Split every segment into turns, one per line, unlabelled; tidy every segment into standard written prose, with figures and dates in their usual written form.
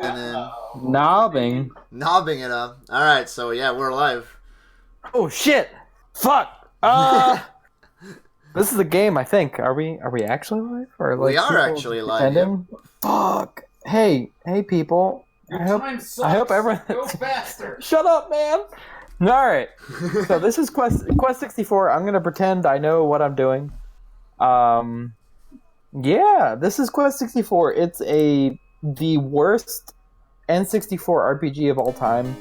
and then
Knobbing.
knobbing it up. All right, so yeah, we're live.
Oh shit! Fuck! This is a game, I think. Are we actually live? Or like
We are
people
actually live.
pretending? Fuck! Hey people!
Your
I hope
time sucks.
I hope everyone.
Go faster.
Shut up, man! All right. So this is Quest 64. I'm gonna pretend I know what I'm doing. Yeah, this is Quest 64. It's the worst N64 RPG of all time.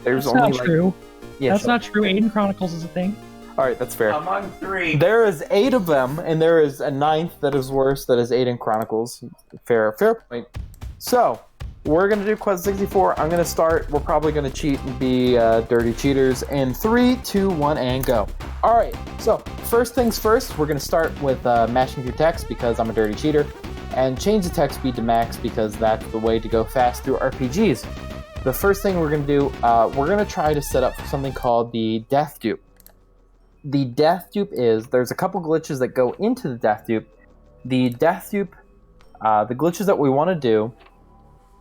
There's
That's
only
not true.
Yeah,
That's
sure.
not true. Aiden Chronicles is a thing.
All right, that's fair.
Among 3.
There is 8 of them, and there is a 9th that is worse. That is Aiden Chronicles. Fair point. So we're gonna do Quest 64. I'm gonna start. We're probably gonna cheat and be dirty cheaters. In 3, 2, 1, and go. All right. So first things first, we're gonna start with mashing through text because I'm a dirty cheater, and change the text speed to max because that's the way to go fast through RPGs. The first thing we're gonna do, we're gonna try to set up something called the death dupe. The death dupe is, there's a couple glitches that go into the death dupe. The death dupe, the glitches that we want to do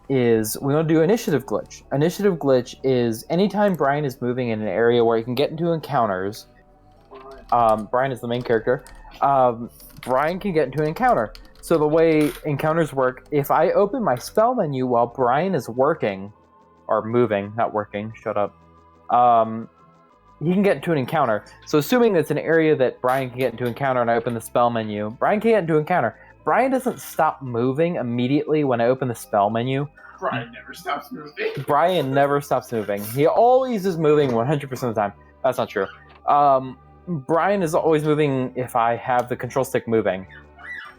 is, we want to do initiative glitch. Initiative glitch is anytime Brian is moving in an area where he can get into encounters, Brian is the main character, Brian can get into an encounter. So the way encounters work, if I open my spell menu while Brian is working, or moving, not working, shut up, he can get into an encounter. So assuming it's an area that Brian can get into encounter and I open the spell menu, Brian can get into encounter. Brian doesn't stop moving immediately when I open the spell menu.
Brian never stops moving.
Brian never stops moving. He always is moving 100% of the time. That's not true. Brian is always moving if I have the control stick moving.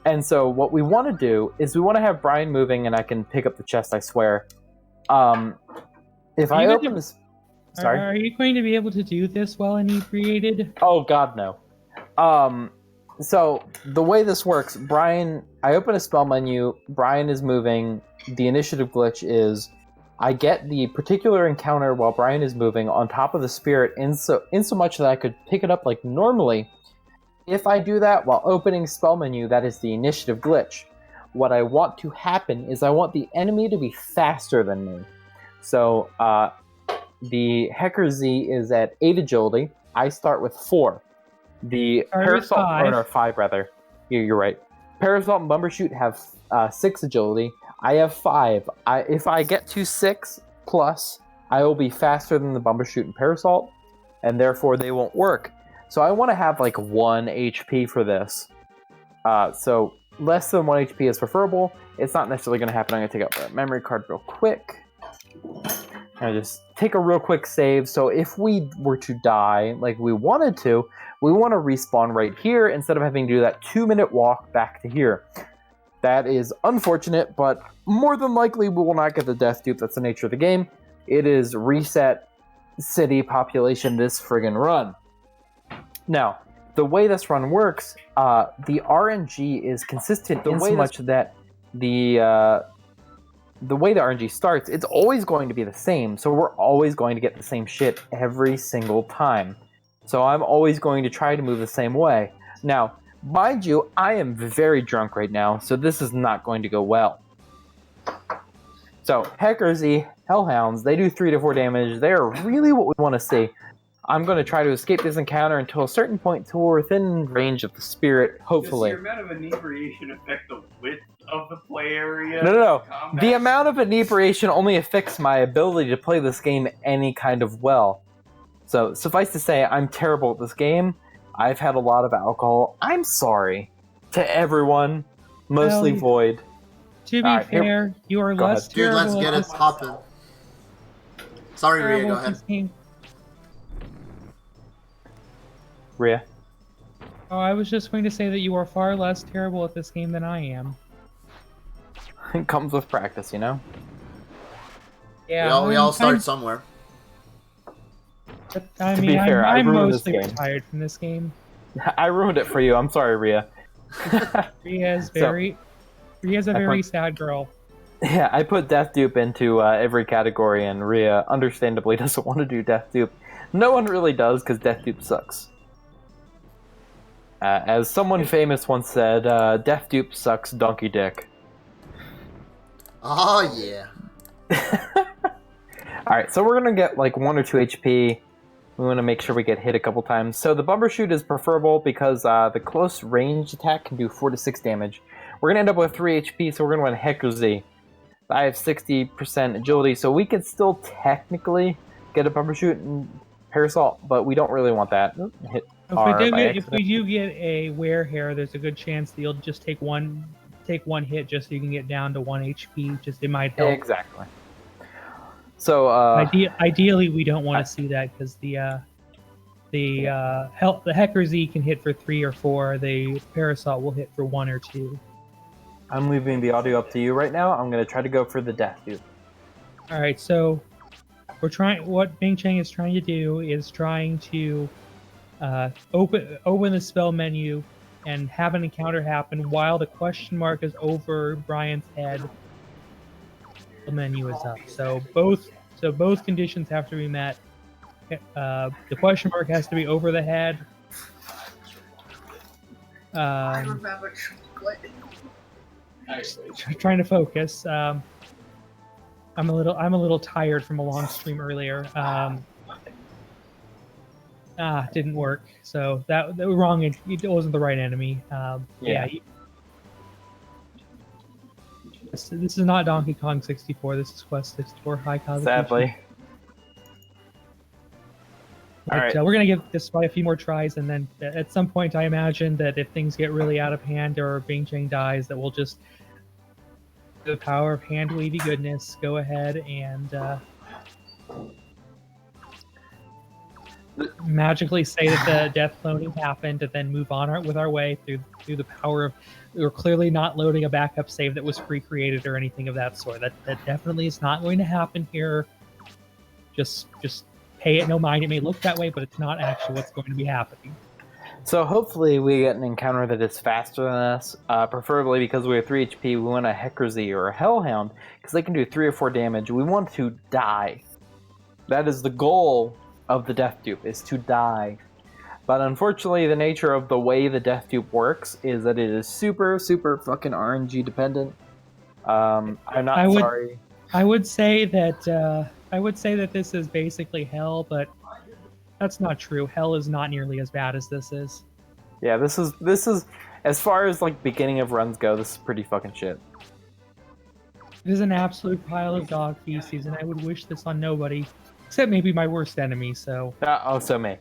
And so what we want to do is we want to have Brian moving and I can pick up the chest, I swear. If I open this... Sorry?
Are you going to be able to do this while inebriated?
Oh god, no. So the way this works, Brian, I open a spell menu, Brian is moving, the initiative glitch is I get the particular encounter while Brian is moving on top of the spirit in so much that I could pick it up like normally. If I do that while opening spell menu, that is the initiative glitch. What I want to happen is I want the enemy to be faster than me. So, the Hecker Z is at 8 agility. I start with 4. The Parasol, or no, 5 rather. You're right. Parasol and Bumbershoot have 6 agility. I have 5. If I get to 6 plus, I will be faster than the Bumbershoot and Parasol, and therefore they won't work. So I want to have like 1 HP for this. So less than 1 HP is preferable. It's not necessarily going to happen. I'm going to take out the memory card real quick. I just take a real quick save. So if we were to die like we wanted to, we want to respawn right here instead of having to do that 2-minute walk back to here. That is unfortunate, but more than likely we will not get the death dupe. That's the nature of the game. It is reset city population this friggin' run. Now, the way this run works, the RNG is consistent in so much that the way the RNG starts, it's always going to be the same. So we're always going to get the same shit every single time. So I'm always going to try to move the same way. Now, mind you, I am very drunk right now, so this is not going to go well. So, Hecker Z, Hellhounds, they do 3 to 4 damage. They are really what we want to see. I'm going to try to escape this encounter until a certain point to within range of the spirit, hopefully.
Does your amount of inebriation affect the width of the play area?
No. The amount of inebriation only affects my ability to play this game any kind of well. So, suffice to say, I'm terrible at this game. I've had a lot of alcohol. I'm sorry to everyone, mostly
Well,
Void.
To be fair, you are
Go
less
ahead.
Dude, let's
terrible
get
at
it
this-
poppin'. Sorry, Rhea,
terrible
go
at
ahead.
this game.
Rhea?
Oh, I was just going to say that you are far less terrible at this game than I am.
It comes with practice, you know?
Yeah,
We all start somewhere.
I
To
mean,
be fair, I
I'm
ruined this
mostly
game.
retired from this game.
I ruined it for you. I'm sorry, Rhea.
Rhea is Rhea's a
I
very
put-
sad girl.
Yeah, I put Death Dupe into every category, and Rhea understandably doesn't want to do Death Dupe. No one really does, because Death Dupe sucks. As someone famous once said, Death Dupe sucks donkey dick.
Oh, yeah.
Alright, so we're gonna get like 1 or 2 HP. We want to make sure we get hit a couple times. So the Bumbershoot is preferable because the close range attack can do 4 to 6 damage. We're gonna end up with 3 HP, so we're gonna run Hecker Z. I have 60% agility, so we could still technically get a Bumbershoot and Parasol, but we don't really want that. Hit R by
If we do get a wear hair, there's a good chance that you'll just take one hit just so you can get down to 1 HP. Just it might help.
Exactly. So
ideally, we don't want to see that because the Hecker Z can hit for 3 or 4. The Parasol will hit for 1 or 2.
I'm leaving the audio up to you right now. I'm gonna try to go for the Death Dupe.
All right, so we're trying. What Bingchang is trying to do is trying to open the spell menu and have an encounter happen while the question mark is over Brian's head. The menu is up. So both conditions have to be met. The question mark has to be over the head.
I remember chocolate.
Trying to focus. I'm a little tired from a long stream earlier. Didn't work. So that was wrong. It wasn't the right enemy.
Yeah.
This is not Donkey Kong 64. This is Quest 64 High Cosmic.
Sadly.
But,
Alright.
we're gonna give this fight a few more tries, and then at some point, I imagine that if things get really out of hand or Bingchang dies, that we'll just the power of hand wavy goodness go ahead and magically say that the death cloning happened, and then move on with our way through the power of. We're clearly not loading a backup save that was pre-created or anything of that sort. That definitely is not going to happen here. Just pay it no mind. It may look that way, but it's not actually what's going to be happening.
So hopefully we get an encounter that is faster than us, preferably because we have 3 HP, we want a Hecker Z or a Hellhound, because they can do 3 or 4 damage. We want to die. That is the goal of the Death Dupe, is to die. But unfortunately, the nature of the way the Death Dupe works is that it is super, super fucking RNG dependent. I'm not sorry.
I would say that this is basically hell, but that's not true. Hell is not nearly as bad as this is.
Yeah, this is as far as like beginning of runs go, this is pretty fucking shit.
It is an absolute pile of dog feces, and I would wish this on nobody, except maybe my worst enemy. So.
So me.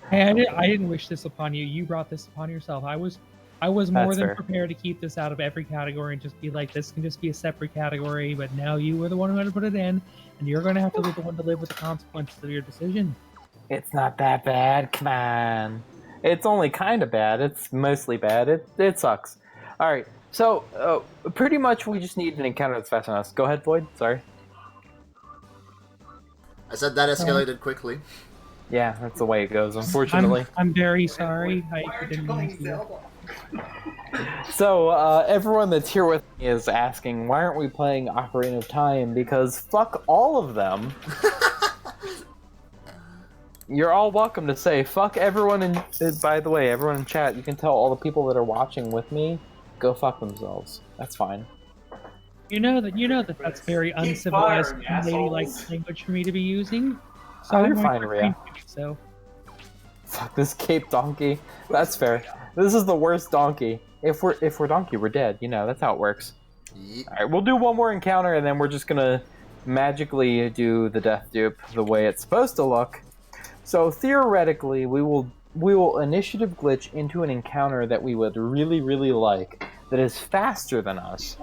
Hey, I didn't wish this upon you. You brought this upon yourself. I was more
That's
than
fair.
prepared to keep this out of every category and just be like, this can just be a separate category. But now you were the one who had to put it in, and you're going to have to be the one to live with the consequences of your decision.
It's not that bad. Come on. It's only kind of bad. It's mostly bad. It sucks. All right. So pretty much we just need an encounter that's faster than us. Go ahead, Floyd. Sorry.
I said that escalated quickly.
Yeah, that's the way it goes, unfortunately.
I'm very sorry. I didn't mean to.
So, everyone that's here with me is asking, why aren't we playing Ocarina of Time? Because fuck all of them. You're all welcome to say, fuck everyone in... By the way, everyone in chat, you can tell all the people that are watching with me, go fuck themselves. That's fine.
You know that that's very uncivilized, ladylike language for me to be using. So
Oh,
I'm
you're
going
fine,
to
Rhea.
refrain from doing So.
Fuck this Cape Donkey. That's fair. This is the worst donkey. If we're donkey, we're dead. You know, that's how it works.
Yeet.
Alright, we'll do one more encounter, and then we're just gonna magically do the Death Dupe the way it's supposed to look. So theoretically, we will initiative glitch into an encounter that we would really, really like, that is faster than us.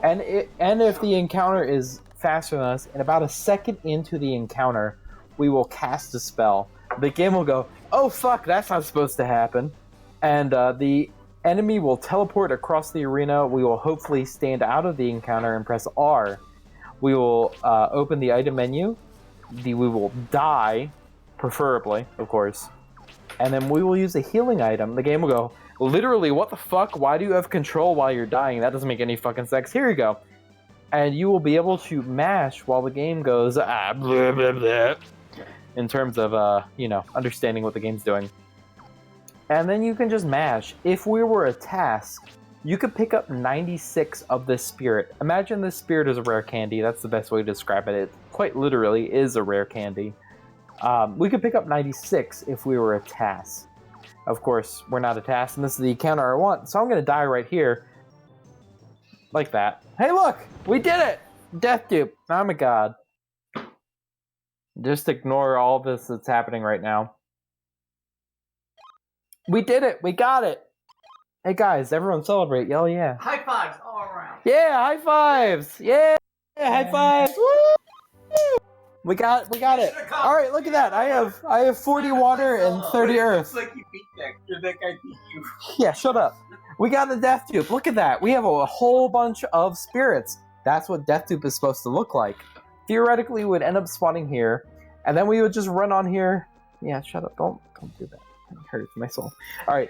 And if the encounter is faster than us, in about a second into the encounter, we will cast a spell. The game will go, oh fuck, that's not supposed to happen. And the enemy will teleport across the arena. We will hopefully stand out of the encounter and press R. We will open the item menu. We will die, preferably, of course. And then we will use a healing item. The game will go, literally, what the fuck? Why do you have control while you're dying? That doesn't make any fucking sense. Here you go. And you will be able to mash while the game goes, blah, blah, blah, in terms of, understanding what the game's doing. And then you can just mash. If we were a task, you could pick up 96 of this spirit. Imagine this spirit is a rare candy. That's the best way to describe it. It quite literally is a rare candy. We could pick up 96 if we were a TAS. Of course, we're not a TAS, and this is the encounter I want, so I'm going to die right here. Like that. Hey, look! We did it! Death dupe. I'm a god. Just ignore all this that's happening right now. We did it! We got it! Hey guys, everyone celebrate. Yell yeah.
High fives all around.
Yeah, high fives! Yeah! High fives! Woo! We got it. All right, look at that. I have 40 water and 30 earth.
Looks like you beat that guy beat you.
Yeah, shut up. We got the death dupe. Look at that. We have a whole bunch of spirits. That's what death dupe is supposed to look like. Theoretically, we would end up spawning here, and then we would just run on here. Yeah, shut up. Don't do that. It hurts my soul. All right.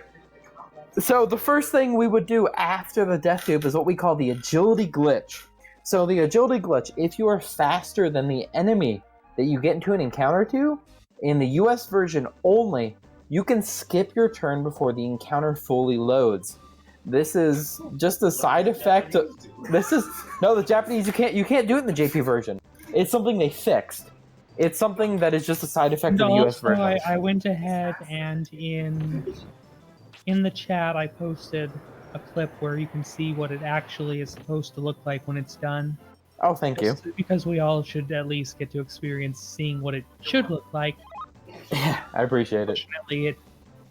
So the first thing we would do after the death dupe is what we call the agility glitch. So the agility glitch, if you are faster than the enemy that you get into an encounter to, in the US version only, you can skip your turn before the encounter fully loads. This is just a side effect of, the Japanese, you can't do it in the JP version. It's something they fixed. It's something that is just a side effect of the US version.
I went ahead and in the chat I posted a clip where you can see what it actually is supposed to look like when it's done.
Oh, thank you.
Because we all should at least get to experience seeing what it should look like.
Yeah, I appreciate it.
Unfortunately, it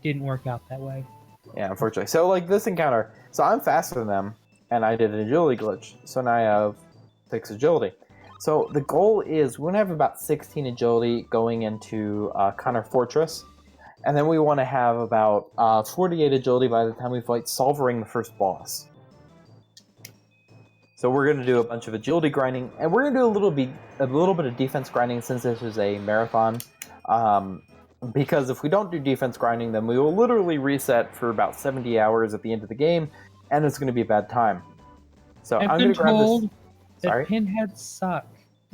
didn't work out that way.
Yeah, unfortunately. So, like, this encounter, so I'm faster than them, and I did an agility glitch, so now I have 6 agility. So the goal is, we want to have about 16 agility going into Connor Fortress, and then we want to have about 48 agility by the time we fight Solvering the first boss. So we're going to do a bunch of agility grinding, and we're going to do a little bit of defense grinding since this is a marathon. Because if we don't do defense grinding, then we will literally reset for about 70 hours at the end of the game, and it's going to be a bad time. So
I've
I'm
been
going to grab
told
this.
that
Sorry?
pinheads suck.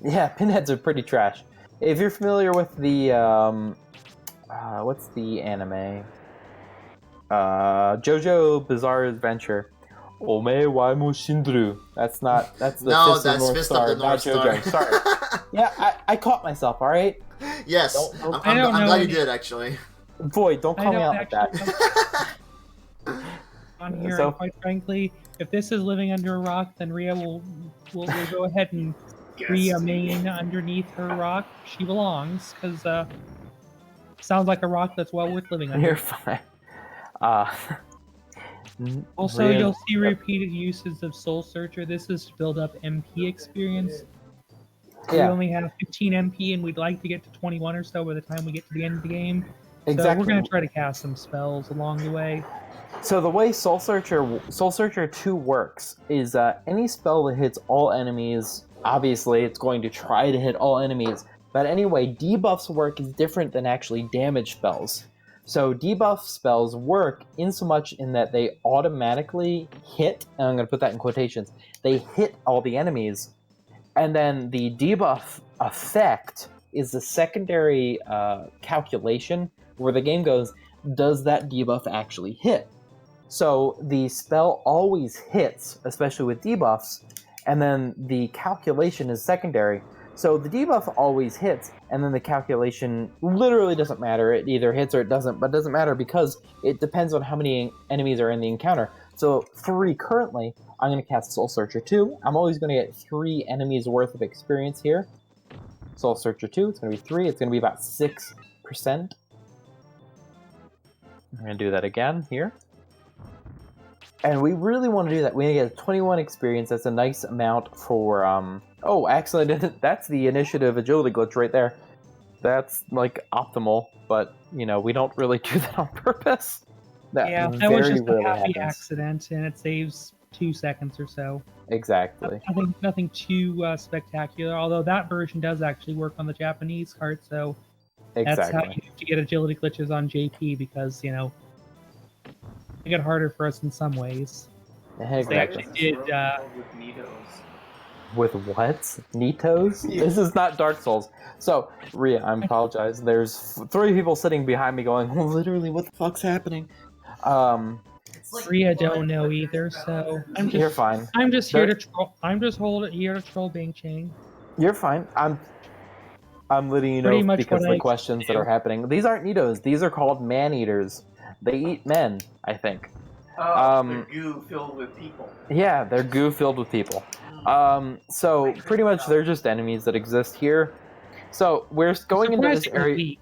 Yeah, pinheads are pretty trash. If you're familiar with the what's the anime? JoJo Bizarre Adventure. Ome wa mo shindru. That's the
No,
Fist of
that's
North
Fist
Star,
of the North
not JoJo.
Star.
Sorry. Yeah, I caught myself, alright?
Yes,
Don't-
I'm
don't
glad
know
you
any-
did, actually.
Void, don't
I
call me
don't
out like that.
actually know on here,
So-
and quite frankly, if this is living under a rock, then Rhea will go ahead and remain underneath her rock. She belongs, because sounds like a rock that's well worth living under.
You're fine.
Also,
Rhea-
you'll see repeated uses of Soul Searcher. This is to build up MP experience. We
Yeah,
only have 15 MP, and we'd like to get to 21 or so by the time we get to the end of the game. So
exactly.
we're going to try to cast some spells along the way.
So the way Soul Searcher 2 works is any spell that hits all enemies, obviously it's going to try to hit all enemies, but anyway, debuffs work is different than actually damage spells. So debuff spells work insomuch in that they automatically hit, and I'm going to put that in quotations, they hit all the enemies, and then the debuff effect is the secondary calculation where the game goes, does that debuff actually hit? So the spell always hits, especially with debuffs, and then the calculation is secondary. So the debuff always hits, and then the calculation literally doesn't matter. It either hits or it doesn't, but it doesn't matter because it depends on how many enemies are in the encounter. So 3 currently, I'm going to cast Soul Searcher 2. I'm always going to get 3 enemies worth of experience here. Soul Searcher 2, it's going to be 3. It's going to be about 6%. I'm going to do that again here. And we really want to do that. We get 21 experience. That's a nice amount for... Oh, actually, that's the initiative agility glitch right there. That's, like, optimal. But, you know, we don't really do that on purpose.
That was just a happy accident, and it saves 2 seconds or so.
Exactly.
Nothing too spectacular, although that version does actually work on the Japanese cart, so that's how you have to get agility glitches on JP, because, you know, it got harder for us in some ways.
Exactly.
They actually did...
With what? Nitos? Yeah. This is not Dark Souls. So, Rhea, I apologize. There's 3 people sitting behind me going, literally, what the fuck's happening?
Rhea don't know either, so
You're fine.
I'm just here to troll. I'm just here to troll Bingchang.
You're fine. I'm letting you
Pretty
know
much
because
what
the
I
questions that
do.
are happening. These aren't Nidos. These are called man-eaters. They eat men, I think.
The goo filled with people.
Yeah, they're goo filled with people. So pretty much they're just enemies that exist here. So we're going into this
Surprisingly
area.
weak.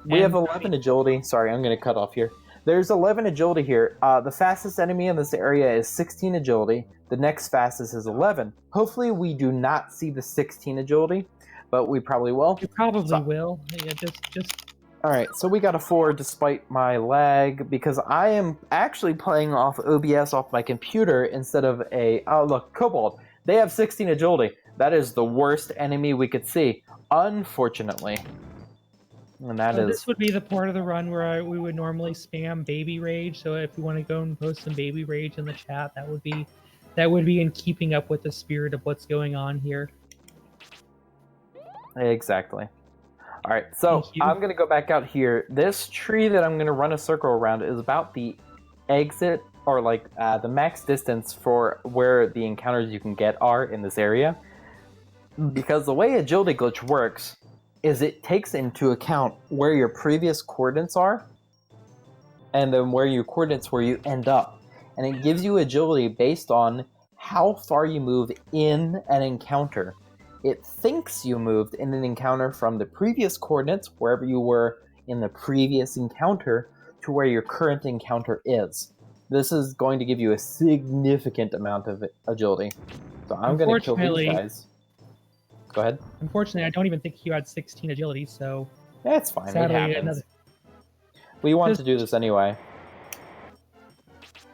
We have
And
11 agility. Sorry, I'm going to cut off here. There's 11 agility here. The fastest enemy in this area is 16 agility. The next fastest is 11. Hopefully we do not see the 16 agility, but we probably will.
You probably
So-
will. Yeah, just
Alright, so we got a 4 despite my lag, because I am actually playing off OBS off my computer instead of a... Oh, look, Kobold. They have 16 agility. That is the worst enemy we could see, unfortunately. And that is...
This would be the part of the run where we would normally spam baby rage. So if you want to go and post some baby rage in the chat, that would be in keeping up with the spirit of what's going on here.
Exactly. Alright, so
Thank you.
I'm going to go back out here. This tree that I'm going to run a circle around is about the exit, or like the max distance for where the encounters you can get are in this area. Because the way Agility Glitch works is it takes into account where your previous coordinates are, and then where you end up. And it gives you agility based on how far you move in an encounter. It thinks you moved in an encounter from the previous coordinates, wherever you were in the previous encounter, to where your current encounter is. This is going to give you a significant amount of agility. So I'm going to kill these guys. Go ahead.
Unfortunately, I don't even think you had 16 agility, so
That's fine.
sadly,
it happens. We want to do this anyway.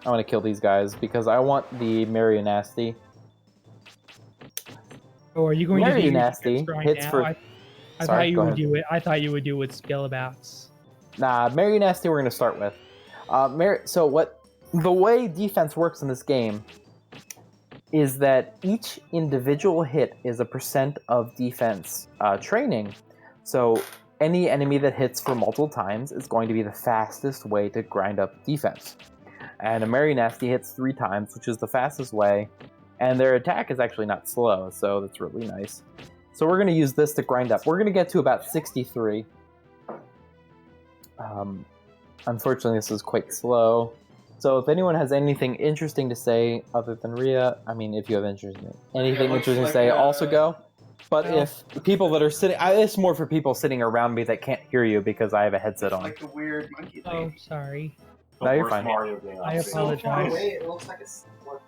I want to kill these guys because I want the Marionasty.
Oh, are you going to do your
Marionasty
defense right
hits
now?
for...
I
Sorry,
thought you
go
would
ahead.
do it. I thought you would do it with Skillabats.
Nah, Marionasty we're going to start with. So what the way defense works in this game is that each individual hit is a % of defense training. So any enemy that hits for multiple times is going to be the fastest way to grind up defense. And a Marionasty hits 3 times, which is the fastest way, and their attack is actually not slow, so that's really nice. So we're going to use this to grind up. We're going to get to about 63. Unfortunately, this is quite slow. So if anyone has anything interesting to say other than Rhea, I mean, if you have anything interesting to say, also go. But if people that are sitting, it's more for people sitting around me that can't hear you because I have a headset on.
Like the weird monkey
Oh,
thing.
sorry.
No, you're fine.
Mario game
I
I've seen.
So far
apologize.
away, it looks like a skeleton.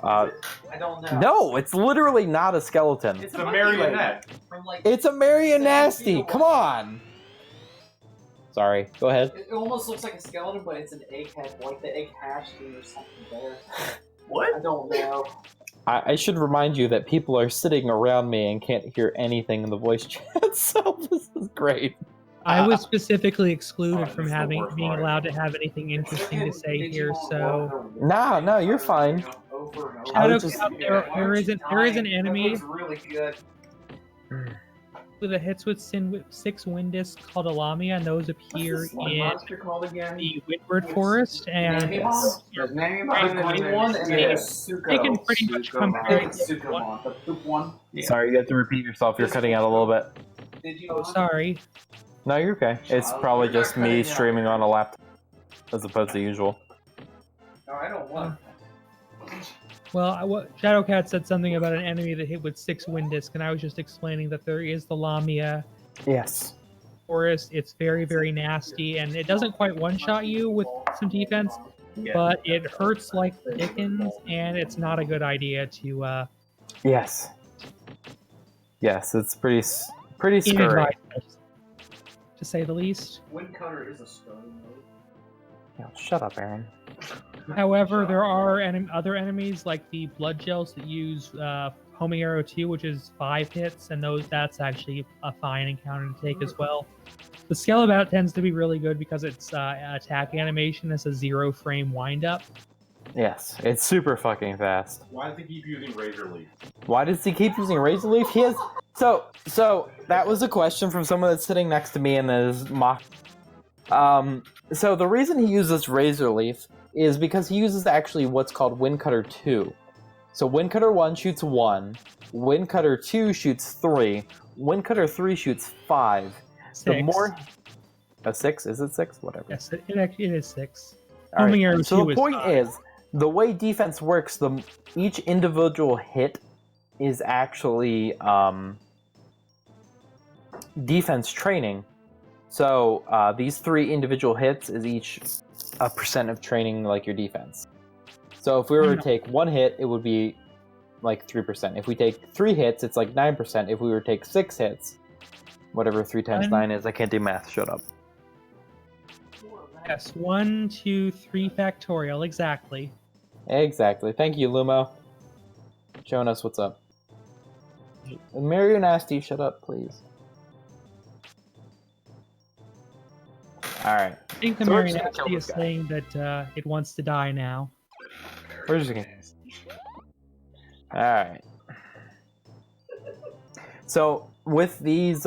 Uh,
I don't know.
no, it's literally not a skeleton.
It's a marionette.
From like,
It's a Marionasty. Come on. Sorry. Go ahead.
it almost looks like a skeleton, but it's an egghead, like the egg hashing or something there. I
What?
don't know.
I should remind you that people are sitting around me and can't hear anything in the voice chat, so this is great.
I was specifically excluded
Oh,
from
this is the worst
being
Mario
allowed to
game.
have anything interesting to say
Did
here.
you
So,
want
No, you're fine.
Over and over.
I
Shadow
was just-
Cat, there is an
That
enemy
looks really good.
with a hits with 6 wind discs called a Lamia, and those appear
What's this slime
in
monster called again?
the Windward Forest. And
Nanny Bomb?
There's Nanny
The green one, and then
Yeah.
there's Suko.
they can pretty much
I
compare
think it's Sukomon, the poop one.
Yeah.
Sorry, you have to repeat yourself. You're cutting out a little bit.
Did you?
Oh, sorry.
No, you're okay. It's probably just me streaming on a laptop as opposed to usual.
No, I don't want.
Well, Shadowcat said something about an enemy that hit with 6 wind discs, and I was just explaining that there is the Lamia
Yes.
Forest. It's very, very nasty, and it doesn't quite one-shot you with some defense,
Yeah.
but it hurts like the dickens, and it's not a good idea to
Yes. Yes, it's pretty scary.
inadvised, to say the least.
Wind Cutter is a stone mode.
Yeah, shut up, Aaron.
However, there are other enemies like the blood gels that use homing arrow 2, which is 5 hits, and that's actually a fine encounter to take as well. The Skelebat tends to be really good because its attack animation is a 0 frame windup.
Yes, it's super fucking fast.
Why does he keep using Razor Leaf?
Why does he keep using Razor Leaf? He has... So, that was a question from someone that's sitting next to me and is mock. So the reason he uses Razor Leaf is because he uses actually what's called Wind Cutter 2. So Wind Cutter 1 shoots 1, Wind Cutter 2 shoots 3, Wind Cutter 3 shoots 5.
6.
The more... 6? Is it 6? Whatever.
Yes, it is 6.
All
Homing arrow
right. So
2
the
is
point
5.
is, the way defense works, each individual hit is actually defense training. So these 3 individual hits is each a % of training like your defense. So if we were to take 1 hit, it would be like 3%. If we take 3 hits, it's like 9%. If we were to take 6 hits, whatever 3 times 9 is, I can't do math, shut up.
Yes, 1, 2, 3 factorial, exactly.
Exactly. Thank you, Lumo. Showing us what's up. Mario Nasty, shut up, please. Alright.
I think the
So we're just gonna
Marionette
kill
is
this guy.
saying that it wants to die now.
We're just gonna... Alright. So, with these,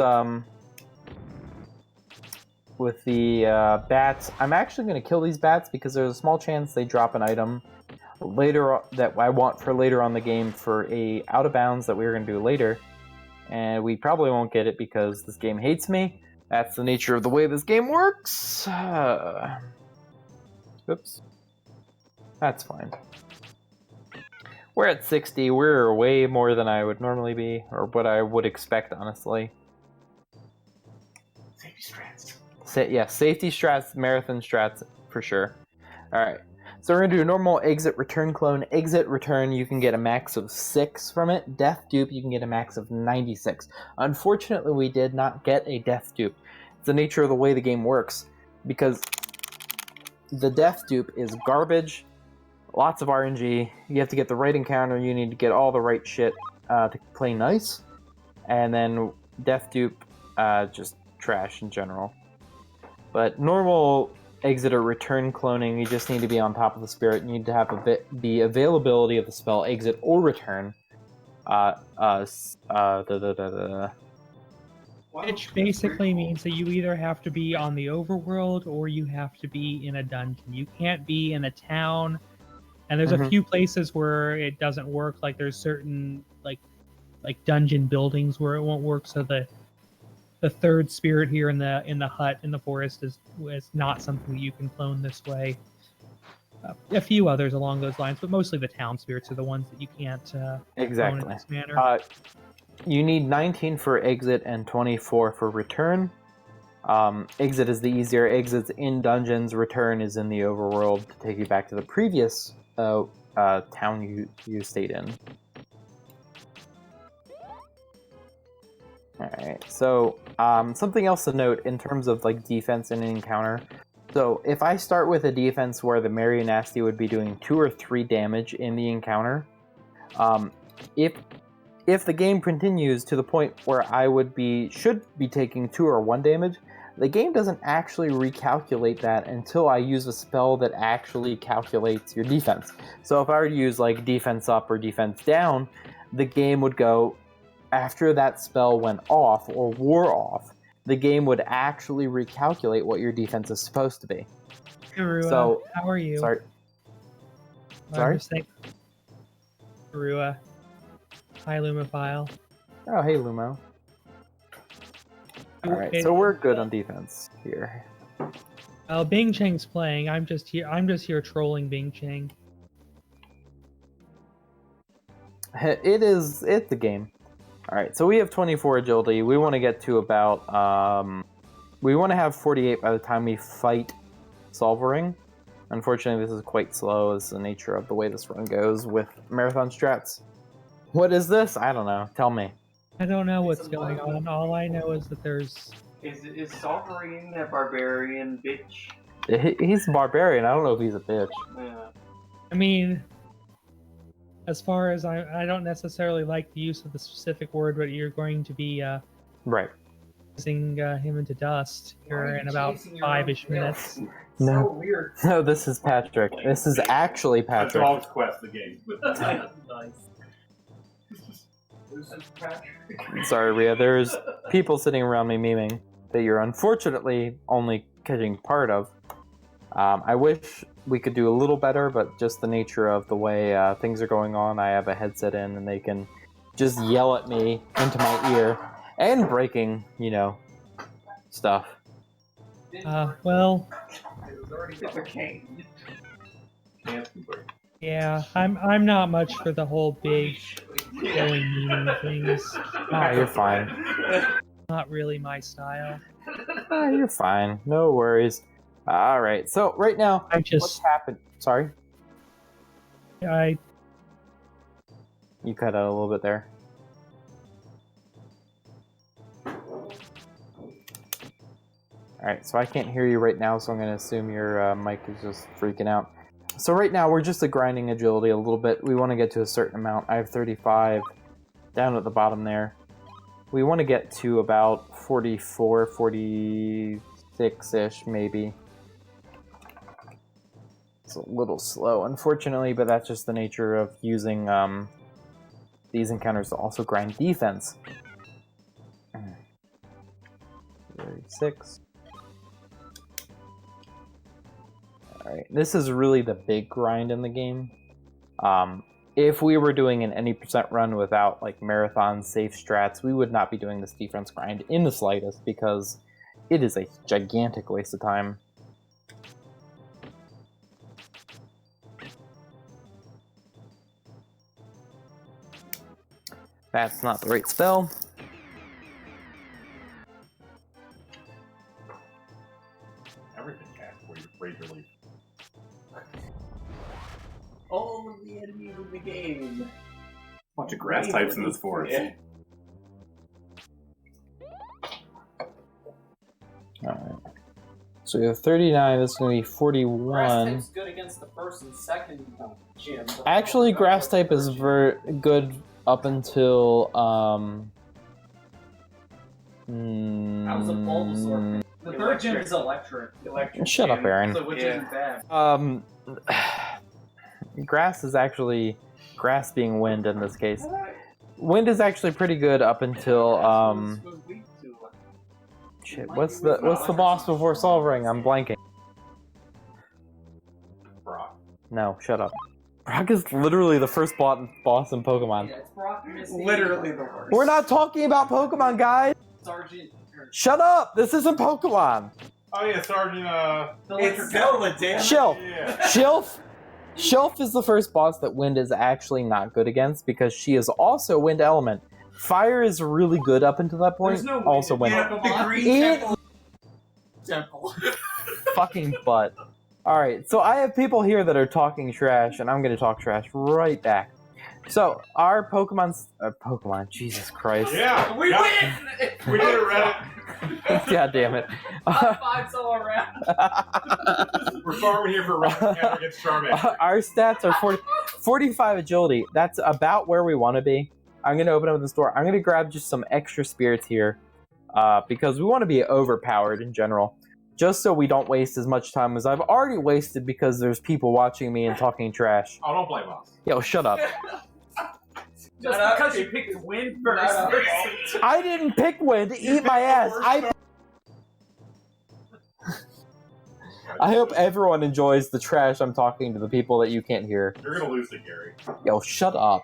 with the bats, I'm actually going to kill these bats because there's a small chance they drop an item later that I want for later on the game for a out of bounds that we're going to do later, and we probably won't get it because this game hates me. That's the nature of the way this game works. Oops. That's fine. We're at 60. We're way more than I would normally be, or what I would expect, honestly.
Safety strats.
Yeah, safety strats, marathon strats, for sure. Alright, so we're going to do normal exit return clone. Exit return, you can get a max of 6 from it. Death dupe, you can get a max of 96. Unfortunately, we did not get a death dupe. It's the nature of the way the game works, because the death dupe is garbage, lots of RNG, you have to get the right encounter, you need to get all the right shit to play nice, and then death dupe, just trash in general. But normal exit or return cloning, you just need to be on top of the spirit. You need to have the availability of the spell exit or return.
Which basically means that you either have to be on the overworld or you have to be in a dungeon. You can't be in a town. And there's a few places where it doesn't work. Like there's certain like dungeon buildings where it won't work. So the third spirit here in the hut in the forest is not something that you can clone this way. A few others along those lines, but mostly the town spirits are the ones that you can't clone in this manner.
You need 19 for exit and 24 for return. Exit is the easier. Exit's in dungeons. Return is in the overworld to take you back to the previous town you stayed in. Alright, so something else to note in terms of like defense in an encounter. So if I start with a defense where the Marionasty would be doing 2 or 3 damage in the encounter, if the game continues to the point where I should be taking 2 or 1 damage, the game doesn't actually recalculate that until I use a spell that actually calculates your defense. So if I were to use like defense up or defense down, the game would go, after that spell went off or wore off, the game would actually recalculate what your defense is supposed to be.
Karua,
So,
how are you?
Sorry. Sorry?
Karua. Hi, Lumophile.
Oh, hey, Lumo. Alright, so we're good on defense here.
Bingchang's playing. I'm just here trolling Bingchang.
It's the game. Alright, so we have 24 agility. We want to get to about, we want to have 48 by the time we fight Solvering. Unfortunately, this is quite slow as the nature of the way this run goes with marathon strats. What is this? I don't know. Tell me.
I don't know what's going on. All I know is that there's...
Is Solverine a barbarian bitch?
He's a barbarian. I don't know if he's a bitch.
Yeah.
I mean, as far as I don't necessarily like the use of the specific word, but you're going to be
right.
using him into dust here in about 5-ish minutes.
No.
So weird.
No, this is Patrick. This is actually
A
Patrick.
dog's quest, the game.
Nice. This is Patrick.
Sorry, Rhea. There's people sitting around me memeing that you're unfortunately only catching part of. I wish we could do a little better, but just the nature of the way things are going on, I have a headset in and they can just yell at me into my ear and breaking, stuff.
Well,
It's a cane.
yeah, I'm not much for the whole big going meaning things.
Ah, you're fine.
Not really my style.
Ah, you're fine. No worries. All right. So right now, what's happened? Sorry,
I
you cut out a little bit there. All right. So I can't hear you right now, so I'm going to assume your mic is just freaking out. So right now, we're just grinding agility a little bit. We want to get to a certain amount. I have 35 down at the bottom there. We want to get to about 44, 46-ish, maybe. It's a little slow, unfortunately, but that's just the nature of using these encounters to also grind defense. 36. Alright, this is really the big grind in the game. If we were doing an any percent run without like marathon safe strats, we would not be doing this defense grind in the slightest because it is a gigantic waste of time. That's not the right spell.
Everything cast wait relief.
All of the enemies in the game.
Bunch of grass types in this forest.
Yeah.
Alright. So we have 39, this is going to be
Grass
41.
type's good against the first and second gym.
Actually, grass type is good up until,
That was a Bulbasaur. The third gym is electric.
Shut up, Aaron.
So which isn't bad.
Grass is actually grass being wind in this case. Wind is actually pretty good up until shit. What's the boss before Solvering? I'm blanking.
Brock.
No, shut up. Brock is literally the first boss in Pokemon.
Yeah, it's Brock, Misty.
Literally the worst.
We're not talking about Pokemon, guys.
Sergeant.
Shut up. This isn't Pokemon.
Oh yeah, Sergeant.
It's Zelda, damn it.
Shelf.
Yeah.
Shelf is the first boss that Wind is actually not good against because she is also Wind Element. Fire is really good up until that point.
There's no wind
also
in
Wind.
Pokemon.
The green
It-
Temple.
Fucking butt. Alright, so I have people here that are talking trash, and I'm gonna talk trash right back. So, our Pokemon's... Pokemon, Jesus Christ.
Yeah.
We
yeah.
win!
We did it, Reddit.
God damn it.
High fives all around.
We're farming here for Reddit. Can't get Charmander.
Our stats are 45 agility. That's about where we want to be. I'm going to open up this door. I'm going to grab just some extra spirits here because we want to be overpowered in general. Just so we don't waste as much time as I've already wasted because there's people watching me and talking trash.
Oh, don't blame us.
Yo, shut up.
Just because you picked Wind first.
I didn't pick Wind. Eat my ass. I hope everyone enjoys the trash I'm talking to the people that you can't hear.
You're gonna lose to Gary.
Yo, shut up.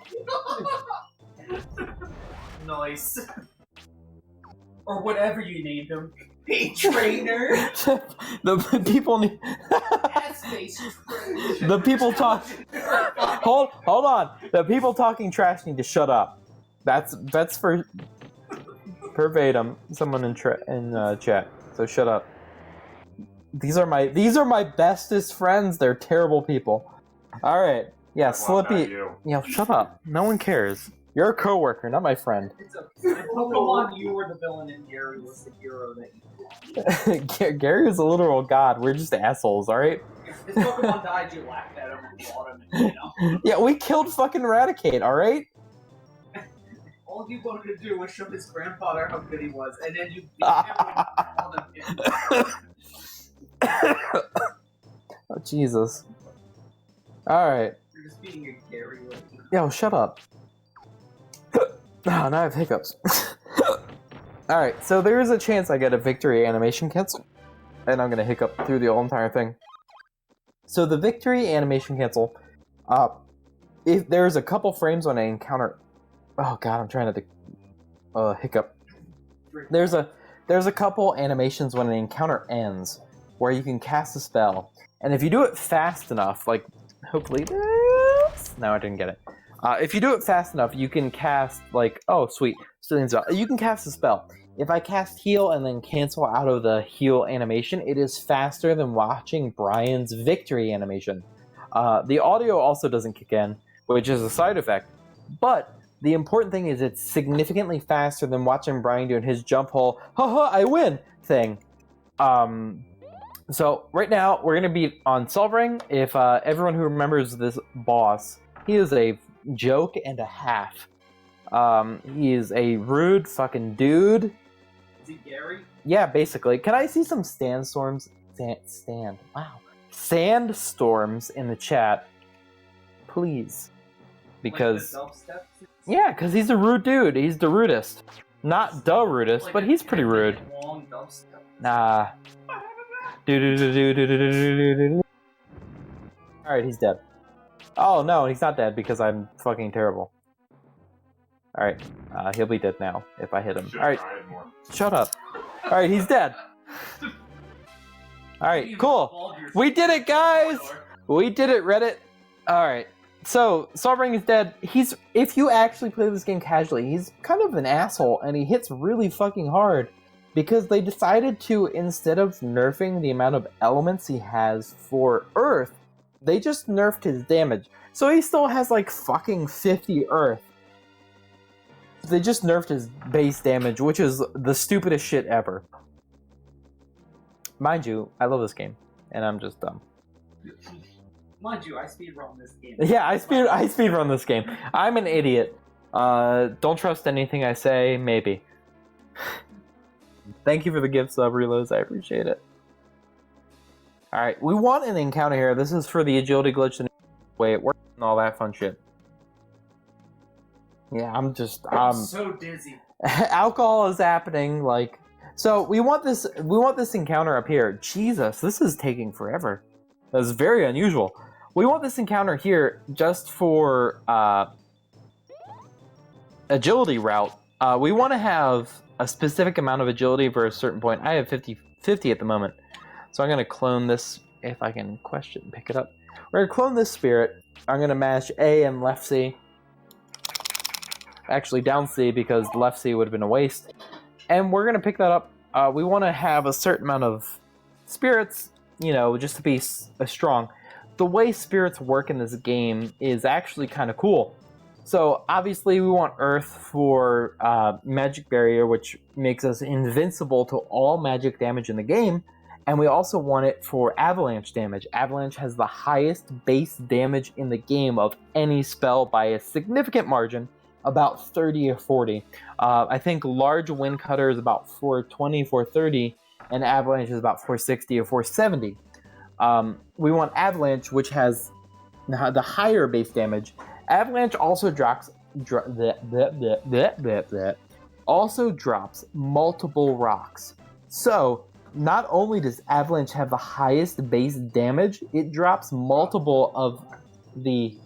Nice. Or whatever you named him. Hey, trainer.
The people need... The people talk... Hold on. The people talking trash need to shut up. That's for verbatim. Someone in chat. So shut up. These are my bestest friends. They're terrible people. All right. Yeah, Slippy. Yeah, shut up. No one cares. You're a coworker, not my friend.
It's a Pokemon, you were the villain and Gary was the hero that you
Gary is a literal god. We're just assholes, all right?
If his Pokemon died, you laughed at him and fought him, and, you know.
Yeah, we killed fucking Eradicate, all right?
All you wanted to do was show his grandfather how good he was, and then you beat him and called him.
Oh, Jesus. Alright.
You're just being a Gary.
Yo, shut up. Now I have hiccups. Alright, so there is a chance I get a victory animation cancel. And I'm gonna hiccup through the whole entire thing. So the victory animation cancel. If there's a couple frames when I encounter. Oh god, I'm trying to hiccup. There's a couple animations when an encounter ends where you can cast a spell, and if you do it fast enough, like hopefully this. No, I didn't get it. If you do it fast enough, you can cast like sweet. So you can cast a spell. If I cast heal and then cancel out of the heal animation, it is faster than watching Brian's victory animation. The audio also doesn't kick in, which is a side effect. But the important thing is it's significantly faster than watching Brian doing his jump hole, haha, I win thing. So right now we're gonna be on Solvring. If everyone who remembers this boss, he is a joke and a half. He is a rude fucking dude.
Is he Gary?
Yeah, basically. Can I see some sandstorms in the chat, please? Because yeah, because he's a rude dude. He's the rudest. Not the rudest, but he's pretty rude. Nah. Alright, he's dead. Oh no, he's not dead because I'm fucking terrible. Alright, he'll be dead now if I hit him. Alright, shut up. Alright, he's dead. Alright, cool. We did it, guys! We did it, Reddit. Alright, so Solvring is dead. If you actually play this game casually, he's kind of an asshole and he hits really fucking hard because they decided to, instead of nerfing the amount of elements he has for Earth, they just nerfed his damage. So he still has like fucking 50 Earth. They just nerfed his base damage, which is the stupidest shit ever. Mind you, I love this game, and I'm just dumb.
Mind you, I speedrun this game.
Yeah, I speedrun this game. I'm an idiot. Don't trust anything I say, maybe. Thank you for the gift sub, Reloads, I appreciate it. Alright, we want an encounter here. This is for the agility glitch, the way it works, and all that fun shit. Yeah, I'm
so dizzy.
Alcohol is happening, like... So, we want this encounter up here. Jesus, this is taking forever. That's very unusual. We want this encounter here just for, agility route. We want to have a specific amount of agility for a certain point. I have 50 at the moment. So I'm going to clone this, if I can pick it up. We're going to clone this spirit. I'm going to mash A and left C. Actually, down C, because left C would have been a waste. And we're going to pick that up. We want to have a certain amount of spirits, just to be strong. The way spirits work in this game is actually kind of cool. So, obviously, we want Earth for Magic Barrier, which makes us invincible to all magic damage in the game. And we also want it for Avalanche damage. Avalanche has the highest base damage in the game of any spell by a significant margin. About 30 or 40. I think large wind cutter is about 420, 430, and avalanche is about 460 or 470. We want avalanche, which has the higher base damage. Avalanche also drops multiple rocks. So not only does avalanche have the highest base damage, it drops multiple of the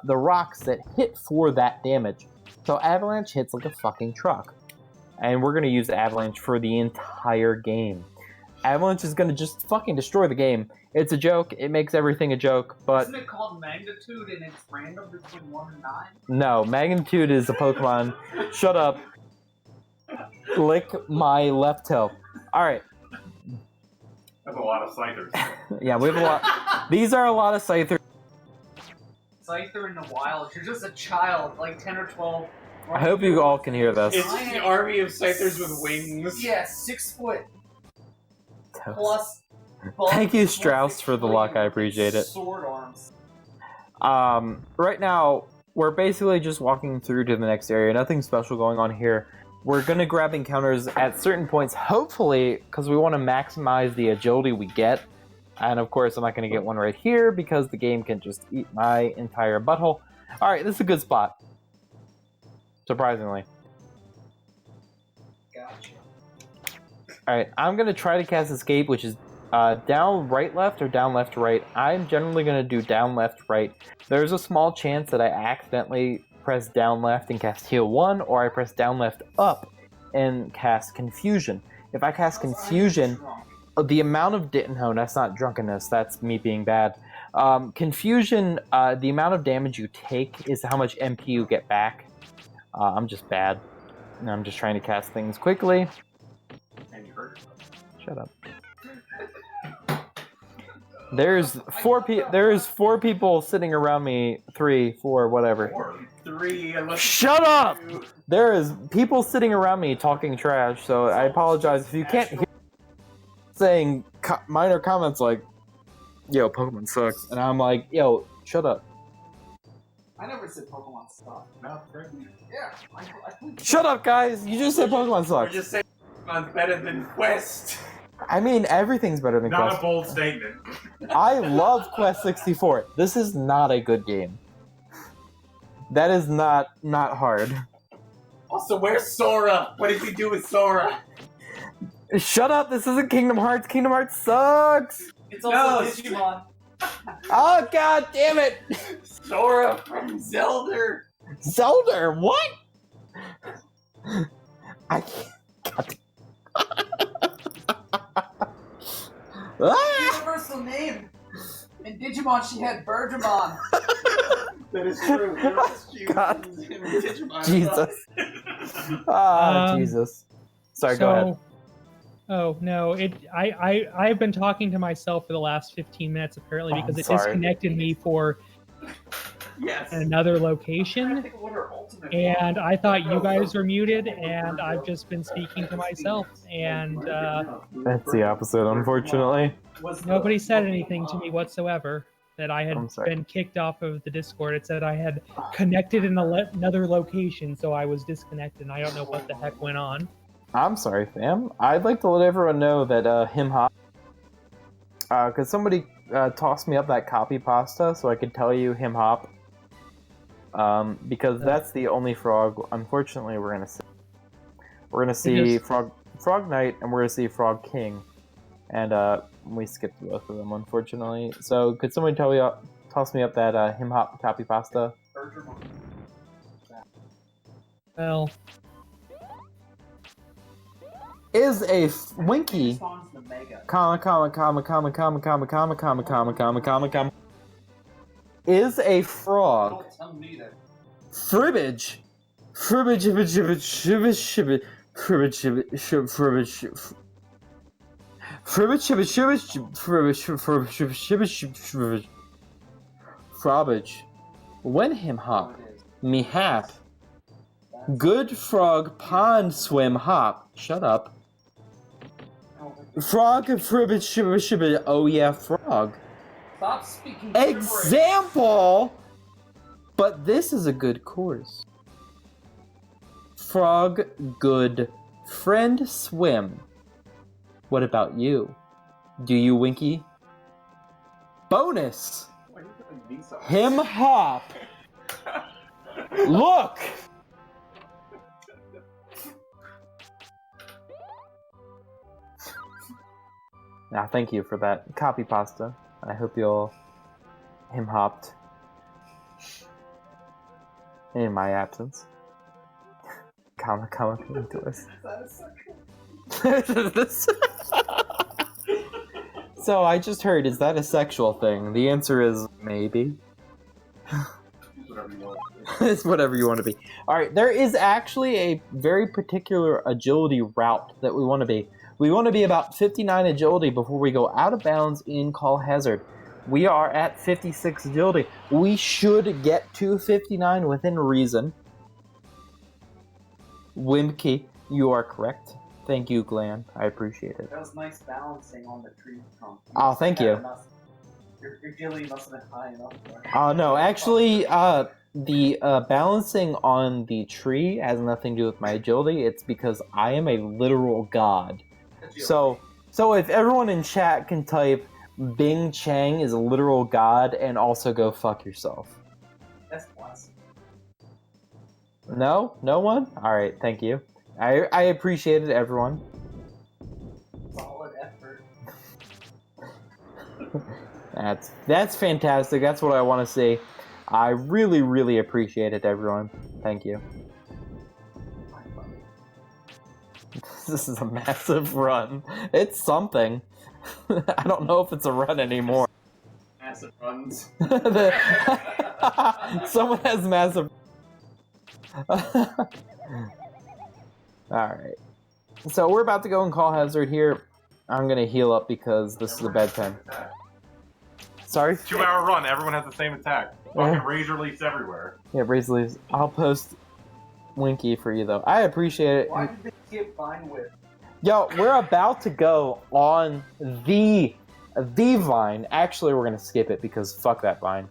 rocks that hit for that damage. So Avalanche hits like a fucking truck. And we're going to use Avalanche for the entire game. Avalanche is going to just fucking destroy the game. It's a joke. It makes everything a joke, but...
Isn't it called Magnitude and it's random between 1 and 9?
No, Magnitude is a Pokemon. Shut up. Lick my left toe. Alright.
That's a lot of Scythers.
Yeah, we have a lot. These are a lot of Scythers.
Scyther in the wild. You're just a child, like 10 or 12.
I hope you all can hear this.
It's the army of Scythers with wings.
Yeah, 6 foot. Plus.
Thank you, Strauss, for the luck. I appreciate it.
Sword arms.
Right now, we're basically just walking through to the next area. Nothing special going on here. We're going to grab encounters at certain points, hopefully, because we want to maximize the agility we get. And of course, I'm not going to get one right here because the game can just eat my entire butthole. Alright, this is a good spot. Surprisingly.
Gotcha.
Alright, I'm going to try to cast Escape, which is Down right left or down left right? I'm generally going to do down left right. There's a small chance that I accidentally press down left and cast heal 1, or I press down left up and cast confusion. If I cast confusion, the amount of no, that's not drunkenness, that's me being bad. Confusion, the amount of damage you take is how much MP you get back. I'm just bad. I'm just trying to cast things quickly.
And you hurt yourself.
Shut up. There's four people sitting around me. 3, 4, whatever.
4, 3, unless
Shut up!
2.
There is people sitting around me talking trash, so I apologize if you can't hear saying minor comments like, yo, Pokemon sucks. And I'm like, yo, shut up.
I never said Pokemon suck.
No, Greg.
Yeah, I
Shut up, guys! You just said Pokemon
We're
sucks.
just saying Pokemon's better than Quest.
I mean, everything's better than
Not
Quest.
a bold statement.
I love Quest 64. This is not a good game. That is not hard.
Also, where's Sora? What did he do with Sora?
Shut up! This isn't Kingdom Hearts. Kingdom Hearts sucks.
It's also Digimon.
Oh god damn it!
Sora from Zelda.
Zelda, what? I can't. God. Ah!
Universal name. In Digimon, she had Bergamon.
That is true. There was
God.
in Digimon.
Jesus. Ah, Jesus. Sorry, go ahead.
Oh no! I've been talking to myself for the last 15 minutes apparently
Oh,
because
I'm
it
sorry.
disconnected me for
Yes.
another location, and I thought you guys were muted, and I've just been speaking to myself, and
That's the opposite, unfortunately.
nobody said anything to me whatsoever that I had
I'm sorry.
been kicked off of the Discord. It said I had connected in another location, so I was disconnected, and I don't know what the heck went on.
I'm sorry, fam. I'd like to let everyone know that him hop. Could somebody toss me up that copy pasta so I could tell you him hop? Because that's the only frog. Unfortunately, we're gonna see Frog Knight, and we're gonna see Frog King, and we skipped both of them, unfortunately. So could somebody toss me up that him hop copy pasta?
Well,
Is a Winky
Responds to Mega.
is a frog
Don't tell me that.
Fribbage Frobage when him hop me hap good frog pond swim hop shut up frog fribbage shibbit oh yeah frog
Stop speaking.
example but this is a good course frog good friend swim what about you do you Winky bonus him hop look now thank you for that copy pasta I hope you'll him hopped in my absence. Comma to us. So I just heard, is that a sexual thing? The answer is maybe. It's whatever you want to be. Alright, there is actually a very particular agility route that we want to be. We want to be about 59 agility before we go out of bounds in Call Hazard. We are at 56 agility. We should get to 59 within reason. Wimpy, you are correct. Thank you, Glenn. I appreciate it.
That was nice balancing on the tree trunk.
Oh, thank you.
Your agility must have been high enough.
No, actually, the balancing on the tree has nothing to do with my agility. It's because I am a literal god. So if everyone in chat can type Bingchang is a literal god and also go fuck yourself.
That's classic.
No? No one? Alright, thank you. I appreciate it, everyone.
Solid effort.
That's fantastic. That's what I want to see. I really, really appreciate it, everyone. Thank you. This is a massive run. It's something. I don't know if it's a run anymore.
Massive runs.
Someone has massive. Alright. So we're about to go in Call Hazard here. I'm gonna heal up because this is a bedtime. Sorry?
2-hour run, everyone has the same attack. Fucking razor leaves everywhere.
Yeah, Razor Leaves. I'll post Winky for you though. I appreciate it.
Why did they skip Vine Whip?
Yo, we're about to go on the Vine. Actually, we're gonna skip it because fuck that Vine.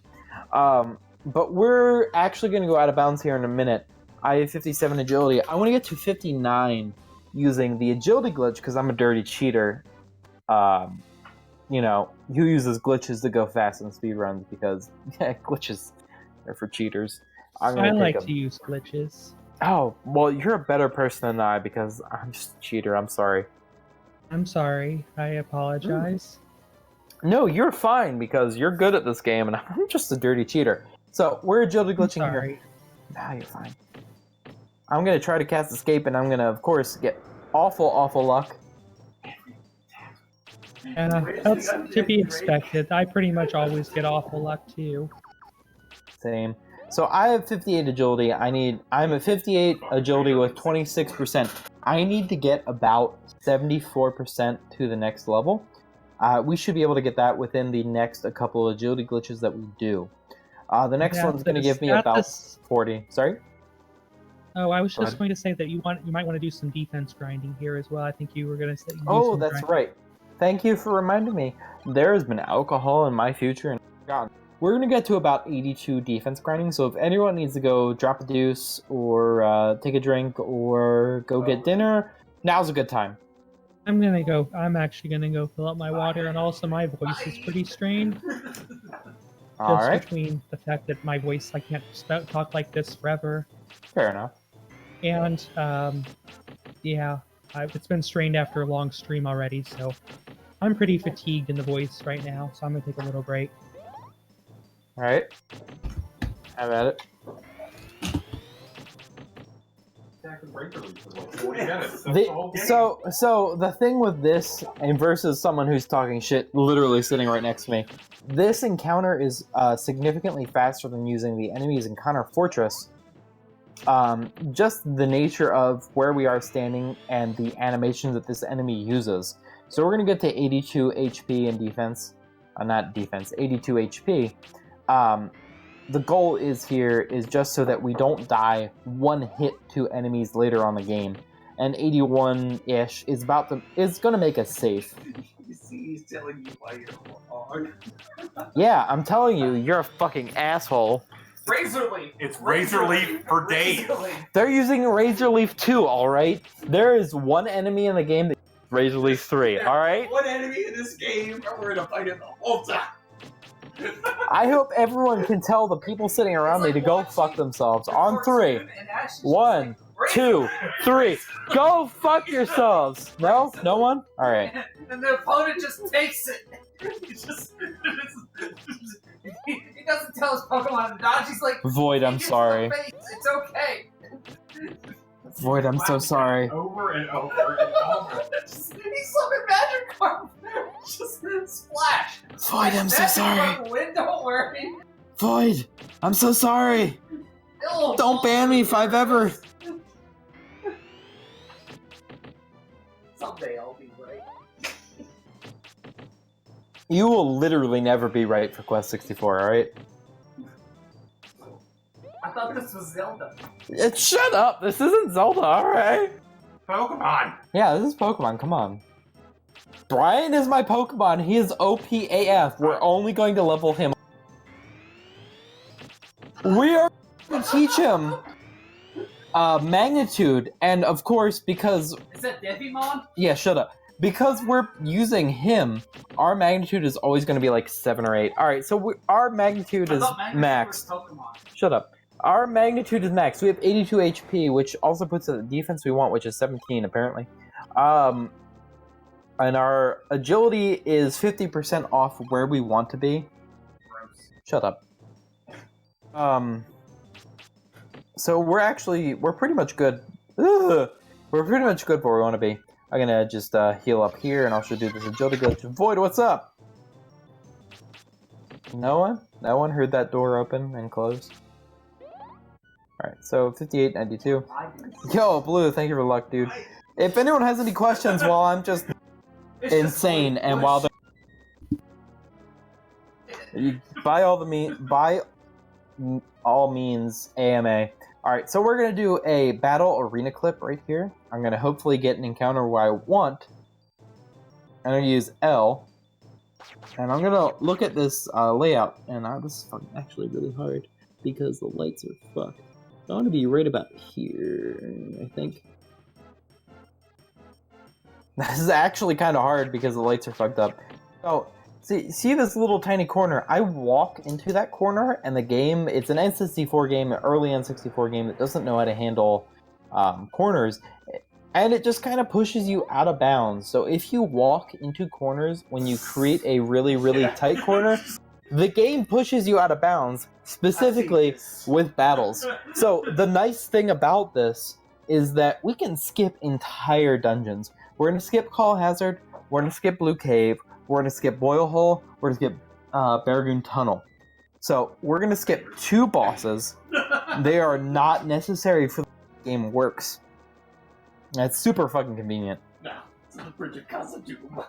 But we're actually gonna go out of bounds here in a minute. I have 57 agility. I want to get to 59 using the agility glitch because I'm a dirty cheater. You know, who uses glitches to go fast in speedruns because glitches are for cheaters.
I like to use glitches.
Oh, well, you're a better person than I because I'm just a cheater. I'm sorry.
I'm sorry. I apologize.
No, you're fine because you're good at this game and I'm just a dirty cheater. So, we're agility glitching here. Nah, you're fine. I'm going to try to cast Escape and I'm going to, of course, get awful, awful luck.
That's to be expected. I pretty much always get awful luck too.
Same. So I have 58 agility. I'm at 58 agility with 26%. I need to get about 74% to the next level. We should be able to get that within the next couple of agility glitches that we do. The next one's going to give me about 40. Sorry?
Oh, I was just going to say that you might want to do some defense grinding here as well. I think you were going to say.
Oh, that's right. Thank you for reminding me. There has been alcohol in my future and God. We're going to get to about 82 defense grinding, so if anyone needs to go drop a deuce or take a drink or go get dinner, now's a good time.
I'm actually going to go fill up my water, and also my voice is pretty strained.
Alright.
Between the fact that my voice, I can't talk like this forever.
Fair enough.
And, yeah, it's been strained after a long stream already, so I'm pretty fatigued in the voice right now, so I'm going to take a little break.
Alright. Have at it. So the thing with this, and versus someone who's talking shit literally sitting right next to me, this encounter is significantly faster than using the enemy's encounter fortress. Just the nature of where we are standing and the animations that this enemy uses. So we're going to get to 82 HP in defense. Not defense, 82 HP. The goal is just so that we don't die one hit to enemies later on the game. And 81-ish is going to make us safe.
You see, he's telling you why you're hard.
Yeah, I'm telling you, you're a fucking asshole.
Razor Leaf!
It's Razor Leaf for days.
They're using Razor Leaf 2, alright? There is one enemy in the game that uses Razor Leaf 3, alright?
One enemy in this game, and we're gonna fight it the whole time.
I hope everyone can tell the people sitting around me to go fuck themselves. On 3. 1, 2, 3. Go fuck yourselves! No? No one? Alright.
And the opponent just takes it. He doesn't tell his Pokemon to dodge. He's like,
Void, I'm sorry.
It's okay.
Void, I'm so sorry.
Over and over and over.
He's summoned Magikarp. Just splash.
Void, I'm so sorry.
Win, don't worry.
Void, I'm so sorry. Don't ban me if I've ever.
Someday I'll be right.
You will literally never be right for Quest 64, alright?
I thought this was Zelda.
Shut up! This isn't Zelda, alright?
Pokemon!
Yeah, this is Pokemon, come on. Brian is my Pokemon, he is OP AF. We're only going to level him. We are going to teach him magnitude, and of course, because...
Is that Devimon?
Yeah, shut up. Because we're using him, our magnitude is always going to be like 7 or 8. Alright, so our magnitude is maxed. Shut up. Our magnitude is maxed. We have 82 HP, which also puts the defense we want, which is 17, apparently. And our agility is 50% off where we want to be. Shut up. So we're pretty much good. Ugh. We're pretty much good where we want to be. I'm gonna just heal up here and also do this agility glitch. Void, what's up? No one? No one heard that door open and close? Alright, so 58.92. Yo, Blue, thank you for luck, dude. If anyone has any questions while I'm just insane and while they're... by all means, AMA. Alright, so we're going to do a battle arena clip right here. I'm going to hopefully get an encounter where I want. I'm going to use L. And I'm going to look at this layout. And this is actually really hard because the lights are fucked. I want to be right about here, I think. This is actually kind of hard because the lights are fucked up. So, see this little tiny corner? I walk into that corner, and the game, it's an N64 game, an early N64 game that doesn't know how to handle corners, and it just kind of pushes you out of bounds. So if you walk into corners when you create a really, really tight corner, the game pushes you out of bounds, specifically with battles. So the nice thing about this is that we can skip entire dungeons. We're going to skip Call Hazard, we're going to skip Blue Cave, we're going to skip Boil Hole, we're going to skip Barragoon Tunnel. So we're going to skip 2 bosses. They are not necessary for the game works. That's super fucking convenient.
No, it's not Bridge of Casa Doom.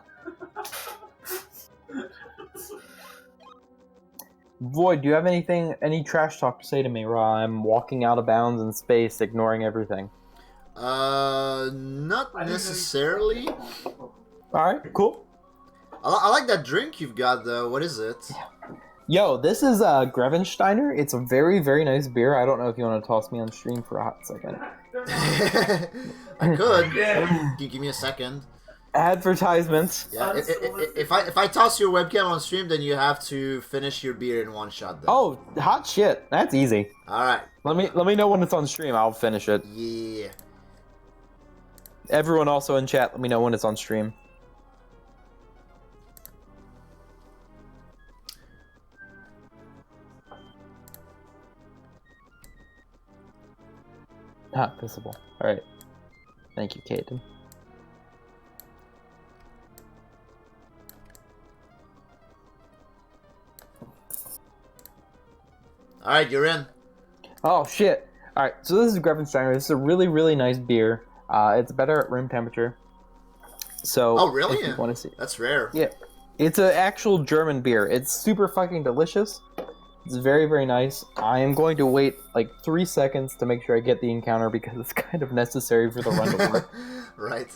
Void, do you have any trash talk to say to me while I'm walking out of bounds in space, ignoring everything?
Not necessarily.
Alright, cool.
I like that drink you've got, though. What is it?
Yo, this is Grevensteiner. It's a very, very nice beer. I don't know if you want to toss me on stream for a hot second.
I could. Can you give me a second?
Advertisements.
Yeah, if I toss your webcam on stream, then you have to finish your beer in one shot. Then.
Oh, hot shit! That's easy.
All right.
Let me know when it's on stream. I'll finish it.
Yeah.
Everyone also in chat, let me know when it's on stream. Not pissable. All right. Thank you, Caden.
All right, you're in.
Oh shit! All right, so this is Grevensteiner. This is a really, really nice beer. It's better at room temperature. So.
Oh really?
If you want to see?
That's rare.
Yeah, it's an actual German beer. It's super fucking delicious. It's very, very nice. I am going to wait like 3 seconds to make sure I get the encounter because it's kind of necessary for the run to work.
Right.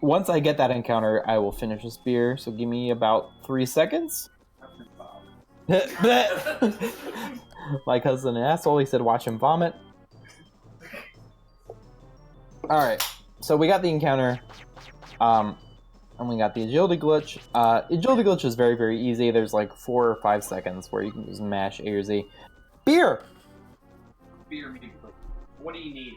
Once I get that encounter, I will finish this beer. So give me about 3 seconds. My cousin an asshole. He said, "Watch him vomit." All right. So we got the encounter. And we got the agility glitch. Agility glitch is very, very easy. There's like 4 or 5 seconds where you can just mash A or Z. Beer!
Beer me. What do you need?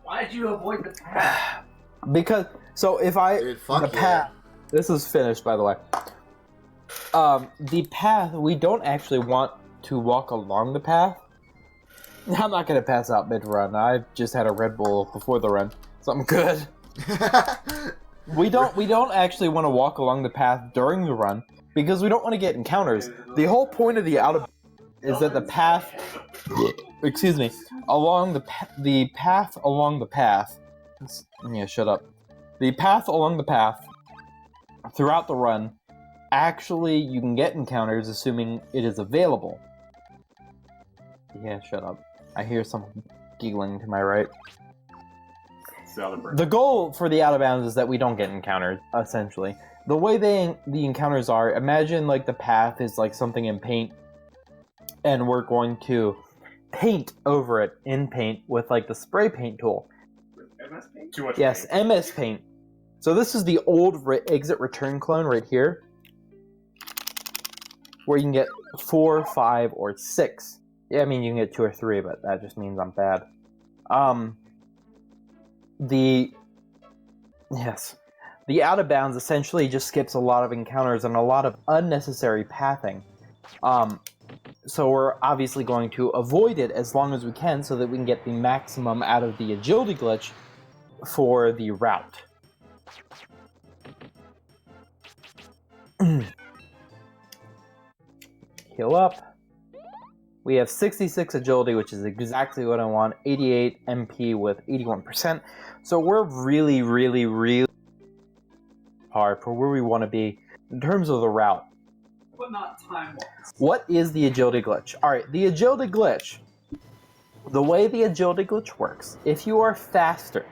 Why did you avoid the path?
Because, so if I...
Dude, fuck
the path... This is finished, by the way. The path, we don't actually want to walk along the path. I'm not going to pass out mid-run. I just had a Red Bull before the run, so I'm good. We don't actually want to walk along the path during the run, because we don't want to get encounters. The whole point of the is that the path... excuse me. Along the path along the path... Yeah, shut up. The path along the path, throughout the run, actually, you can get encounters assuming it is available. Yeah, shut up. I hear someone giggling to my right. The goal for the out of bounds is that we don't get encountered, essentially. The way the encounters are, imagine like the path is like something in paint, and we're going to paint over it in paint with like the spray paint tool.
MS Paint? Too much
Yes,
paint.
MS Paint. So this is the old exit return clone right here. where you can get 4, 5, or 6. Yeah, I mean, you can get 2 or 3, but that just means I'm bad. The out of bounds essentially just skips a lot of encounters and a lot of unnecessary pathing. So we're obviously going to avoid it as long as we can so that we can get the maximum out of the agility glitch for the route. Heal up. We have 66 agility, which is exactly what I want. 88 MP with 81%. So we're really, really, really hard for where we want to be in terms of the route.
But not time-wise.
What is the agility glitch? Alright, the agility glitch. The way the agility glitch works, if you are faster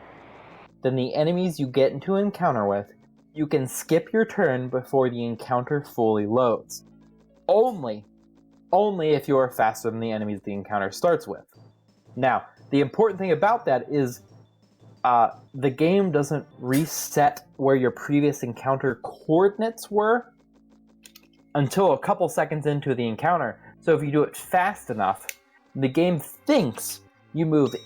than the enemies you get into an encounter with, you can skip your turn before the encounter fully loads. Only if you are faster than the enemies the encounter starts with. Now, the important thing about that is the game doesn't reset where your previous encounter coordinates were until a couple seconds into the encounter. So if you do it fast enough, the game thinks you moved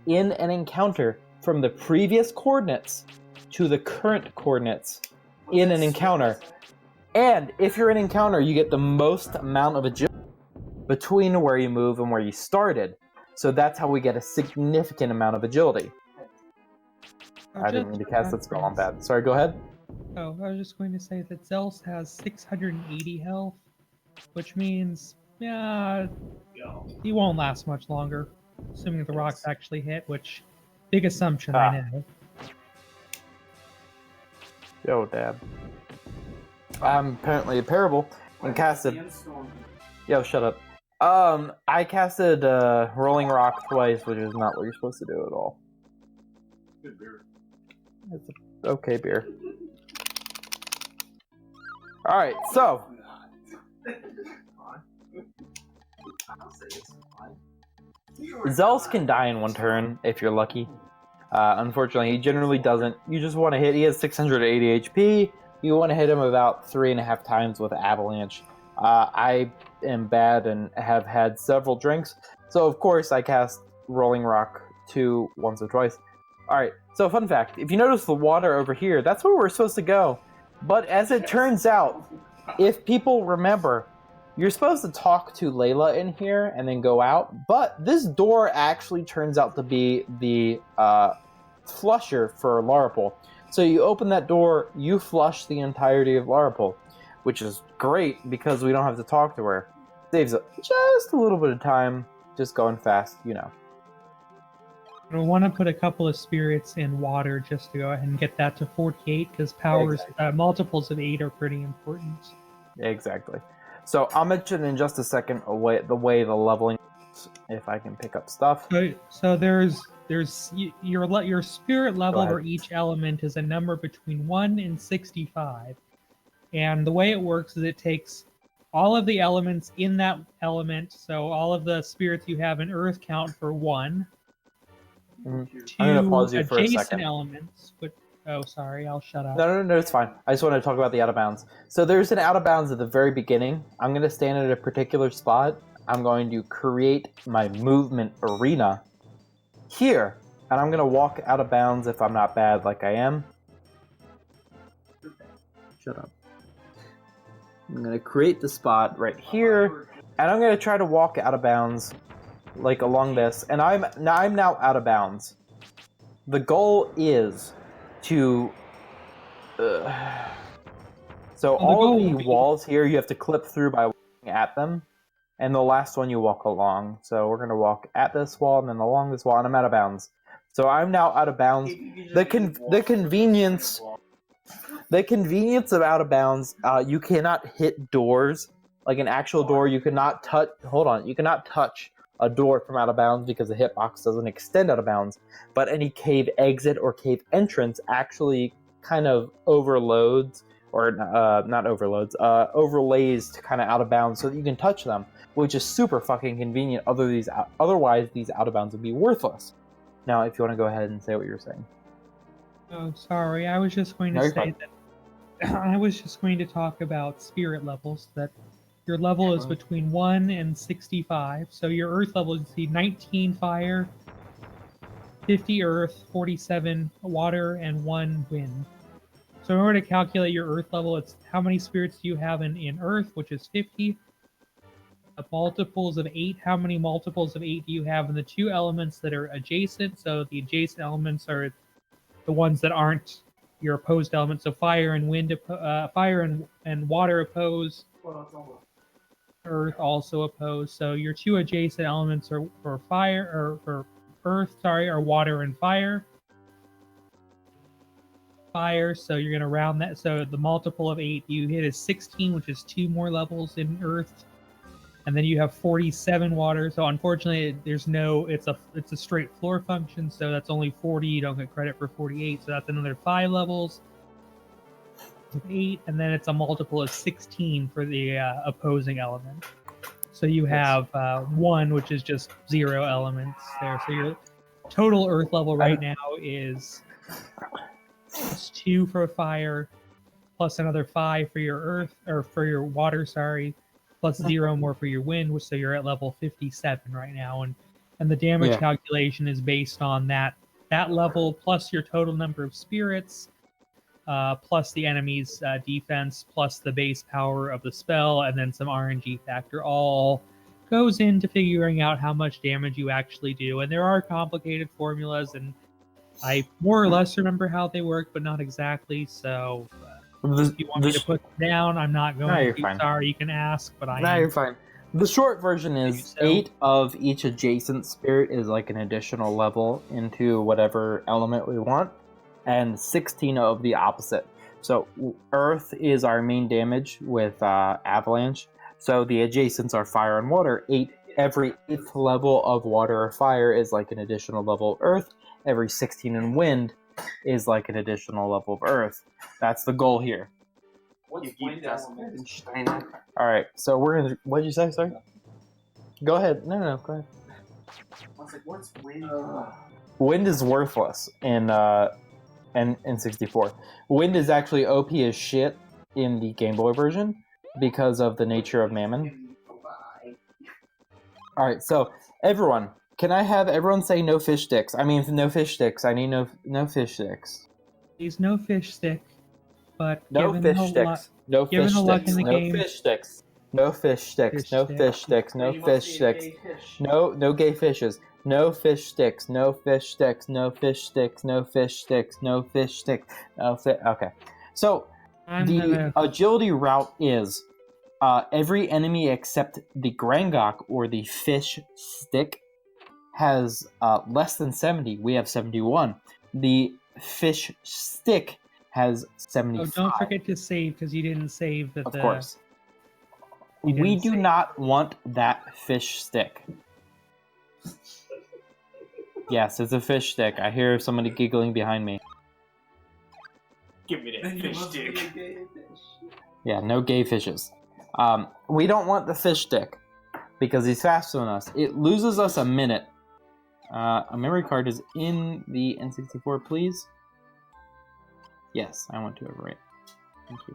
in an encounter from the previous coordinates to the current coordinates in an encounter. And if you're in an encounter, you get the most amount of agility between where you move and where you started. So that's how we get a significant amount of agility. I didn't mean to cast that spell on bad. Sorry, go ahead.
Oh, I was just going to say that Zeus has 680 health, which means, yeah, he won't last much longer, assuming the rocks actually hit, which, big assumption, I know.
Yo, Dad. I'm apparently a parable and casted... Yo, shut up. I casted Rolling Rock twice, which is not what you're supposed to do at all.
Good beer.
It's a okay beer. Alright, so... Zeus can die in one turn, if you're lucky. Unfortunately, he generally doesn't. You just want to hit... He has 680 HP. You want to hit him about 3.5 times with Avalanche. I am bad and have had several drinks, so of course I cast Rolling Rock 2 once or twice. Alright, so fun fact, if you notice the water over here, that's where we're supposed to go. But as it turns out, if people remember, you're supposed to talk to Layla in here and then go out, but this door actually turns out to be the flusher for Larapol. So you open that door, you flush the entirety of Larapol, which is great because we don't have to talk to her. Saves just a little bit of time, just going fast, you know.
I want to put a couple of spirits in water just to go ahead and get that to 48, because powers, multiples of 8 are pretty important.
Exactly. So I'll mention in just a second the way the leveling works, if I can pick up stuff.
So there's your spirit level for each element is a number between 1 and 65. And the way it works is it takes all of the elements in that element, so all of the spirits you have in Earth count for 1.
I'm going to pause you for a second.
Adjacent elements, but oh, sorry, I'll shut up.
No, it's fine. I just want to talk about the out of bounds. So there's an out of bounds at the very beginning. I'm going to stand at a particular spot. I'm going to create my movement arena here, and I'm going to walk out of bounds if I'm not bad like I am. Shut up. I'm going to create the spot right here, and I'm going to try to walk out of bounds like along this, and I'm now out of bounds. The goal is to so all of the walls here you have to clip through by walking at them, and the last one you walk along. So we're gonna walk at this wall and then along this wall, and I'm out of bounds. So I'm now out of bounds. The convenience of out of bounds, you cannot hit doors like an actual door. You cannot touch. Hold on, you cannot touch a door from out of bounds because the hitbox doesn't extend out of bounds, but any cave exit or cave entrance actually kind of overloads, or not overloads, overlays to kind of out of bounds so that you can touch them, which is super fucking convenient. Otherwise, these out of bounds would be worthless. Now, if you want to go ahead and say what you're saying.
Oh, sorry, I was just going to say that I was just going to talk about spirit levels, that Your level is between 1 and 65. So your Earth level is 19 fire, 50 Earth, 47 water, and 1 wind. So in order to calculate your Earth level, it's how many spirits do you have in Earth, which is 50. Multiples of 8. How many multiples of 8 do you have in the two elements that are adjacent? So the adjacent elements are the ones that aren't your opposed elements. So fire and wind, fire and water oppose. Earth also opposed. So your two adjacent elements are for fire or for Earth, are water and fire. Fire, so you're gonna round that. So the multiple of 8 you hit is 16, which is 2 more levels in Earth. And then you have 47 water. So unfortunately, there's no. It's a straight floor function. So that's only 40. You don't get credit for 48. So that's another 5 levels. 8, and then it's a multiple of 16 for the opposing element. So you have 1, which is just 0 elements there. So your total Earth level right now is 2 for fire, plus another 5 for your Earth or for your water. Sorry. Plus 0 more for your wind, so you're at level 57 right now, and the damage calculation is based on that level plus your total number of spirits, plus the enemy's defense, plus the base power of the spell, and then some RNG factor. All goes into figuring out how much damage you actually do, and there are complicated formulas, and I more or less remember how they work, but not exactly. So. If you want me to put them down, I'm not going to.
Fine.
Sorry, you can ask, but
you're fine. The short version is 8 of each adjacent spirit is like an additional level into whatever element we want, and 16 of the opposite. So Earth is our main damage with Avalanche, so the adjacents are fire and water. Every 8th level of water or fire is like an additional level of Earth. Every 16 in wind is like an additional level of Earth. That's the goal here.
What's wind element?
Alright, so we're gonna... What did you say, sorry? Go ahead. No, go ahead.
I was like, what's wind?
Wind is worthless in 64. Wind is actually OP as shit in the Game Boy version because of the nature of Mammon. Alright, so everyone, can I have everyone say no fish sticks? I mean, no fish sticks. I need no fish sticks.
He's no fish stick, but
No fish sticks. No fish sticks. No fish sticks. No fish sticks. No fish sticks. No fish sticks. No gay fishes. No fish sticks. No fish sticks. No fish sticks. No fish sticks. No fish sticks. Okay. So the agility route is every enemy except the Grangok or the fish stick has less than 70. We have 71. The fish stick has 75.
Oh, don't forget to save because you didn't save that.
Of course. We do not want that fish stick. Yes, it's a fish stick. I hear somebody giggling behind me.
Give me that fish stick.
Yeah, no gay fishes. We don't want the fish stick because he's faster than us. It loses us a minute. A memory card is in the N64, please. Yes, I want to overwrite. Thank you.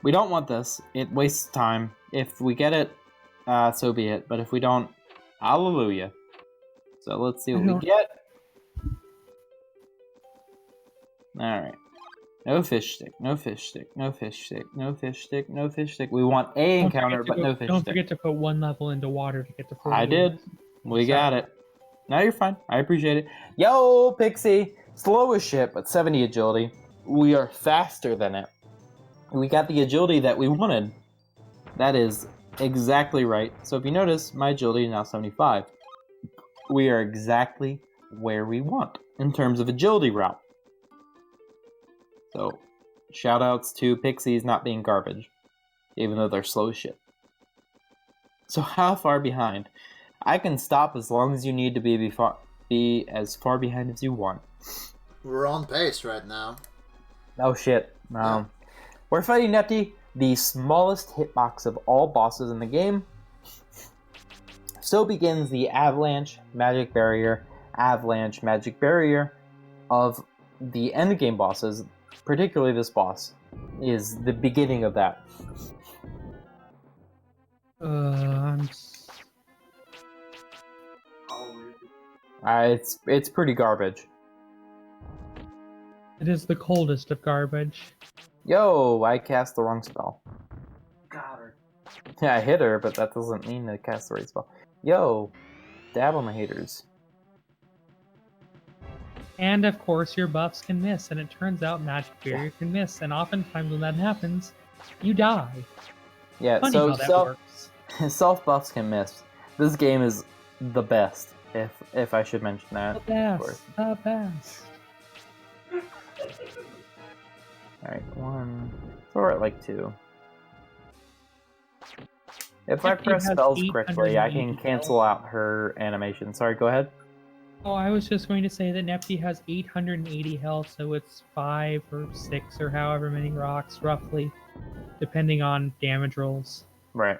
We don't want this. It wastes time. If we get it, so be it. But if we don't, hallelujah. So let's see what we get. Alright. No fish stick, no fish stick, no fish stick, no fish stick, no fish stick. We want a encounter, but no fish stick.
Don't forget to put 1 level into water to get to 40.
I did. We got it. No, you're fine. I appreciate it. Yo, Pixie! Slow as shit, but 70 agility. We are faster than it. We got the agility that we wanted. That is exactly right. So if you notice, my agility is now 75. We are exactly where we want in terms of agility route. So, shoutouts to Pixies not being garbage, even though they're slow as shit. So how far behind? I can stop as long as you need to be as far behind as you want.
We're on pace right now.
Oh shit. We're fighting Nepti, the smallest hitbox of all bosses in the game. So begins the Avalanche Magic Barrier of the endgame bosses, particularly this boss. is the beginning of that.
I'm
It's pretty garbage.
It is the coldest of garbage.
Yo, I cast the wrong spell.
Got her.
Yeah, I hit her, but that doesn't mean I cast the right spell. Yo, dab on the haters.
And of course, your buffs can miss, and it turns out Magic Barrier can miss, and oftentimes when that happens, you die.
Yeah,
Funny
so
how that works.
self buffs can miss. This game is the best, if I should mention that.
The
of course.
best, the best.
Alright, 1. So we're at like 2. If I
Neptune
press
has
spells correctly, I can
880
cancel out her animation. Sorry, go ahead.
Oh, I was just going to say that Nepti has 880 health, so it's 5 or 6 or however many rocks, roughly, depending on damage rolls.
Right.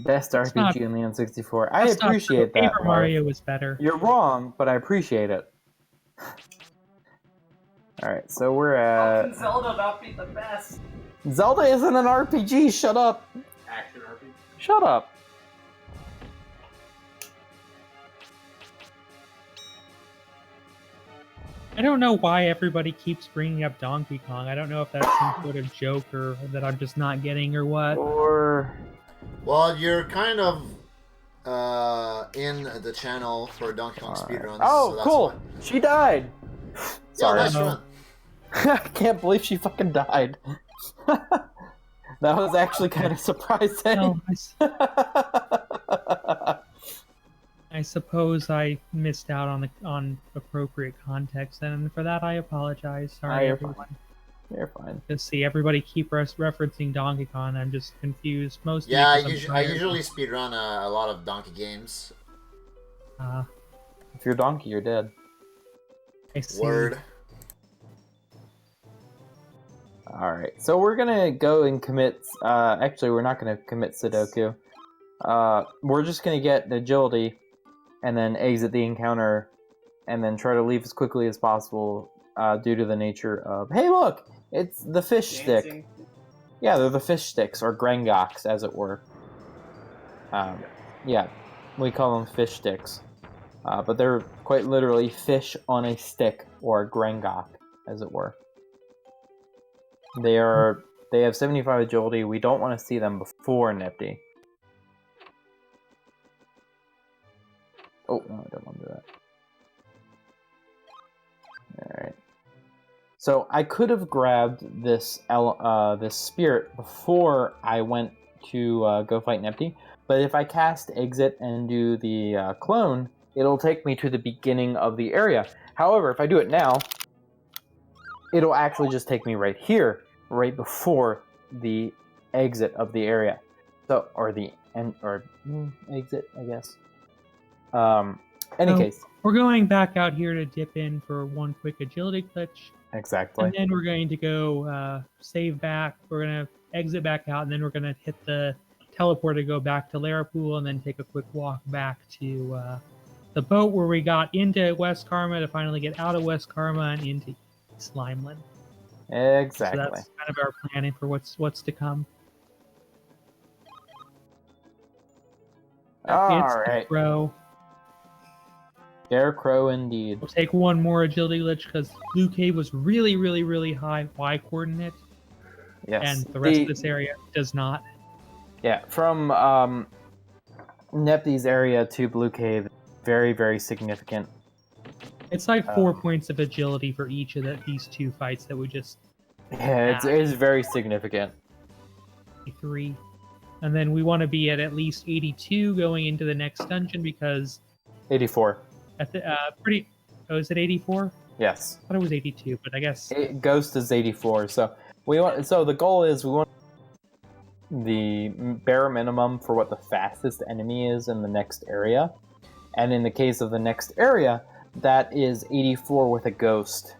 Best
It's
RPG
not-
in the N64. I
That's not
appreciate
true.
that.
Paper
Mark.
Mario was better.
You're wrong, but I appreciate it. Alright, so we're
How
at...
can Zelda not be the best?
Zelda isn't an RPG, shut up!
Action RPG.
Shut up.
I don't know why everybody keeps bringing up Donkey Kong. I don't know if that's some sort of joke or that I'm just not getting or what.
Or...
Well, you're kind of in the channel for Donkey Kong
Alright.
speedruns.
Oh,
so that's
cool!
why.
She died!
Yeah,
Sorry.
nice
No.
run.
I can't believe she fucking died. That was actually kind of surprising.
No, I suppose I missed out on appropriate context, and for that I apologize. Sorry,
You're
everyone.
fine. You're fine.
Just see everybody keep referencing Donkey Kong. I'm just confused. Most
Yeah, I
because I'm
usually
tired.
speedrun a lot of Donkey games.
If you're Donkey, you're dead.
I see.
Word.
Alright, so we're gonna go and commit... actually, we're not gonna commit Sudoku. We're just gonna get agility, and then exit the encounter, and then try to leave as quickly as possible, due to the nature of... Hey, look! It's the fish stick.
Dancing.
Yeah, they're the fish sticks, or Grengoks, as it were. Yeah, we call them fish sticks. But they're quite literally fish on a stick, or a Grengok, as it were. They have 75 agility. We don't want to see them before Nifty. Oh, no, I don't want to do that. Alright. So I could have grabbed this this spirit before I went to go fight Nifty, but if I cast exit and do the clone, it'll take me to the beginning of the area. However, if I do it now, it'll actually just take me right here, right before the exit of the area. So, or the end, or exit, I guess. Any
So,
case.
We're going back out here to dip in for one quick agility glitch,
Exactly.
and then we're going to go save back. We're going to exit back out, and then we're going to hit the teleport to go back to Larapool, and then take a quick walk back to the boat where we got into West Karma to finally get out of West Karma and into Slimeland.
Exactly.
So that's kind of our planning for what's to come. It's
Alright.
Crow.
Scarecrow indeed.
We'll take one more agility glitch because Blue Cave was really, really, really high Y coordinate,
Yes.
and the rest of this area does not.
Yeah, from Nepti's area to Blue Cave, very, very significant.
It's like 4 points of agility for each of these two fights that we just
Yeah, it's very significant.
3. And then we want to be at least 82 going into the next dungeon because
84.
at the oh, is it 84?
Yes.
I thought it was 82, but I guess
Ghost is 84. So the goal is we want the bare minimum for what the fastest enemy is in the next area. And in the case of the next area, that is 84 with a ghost.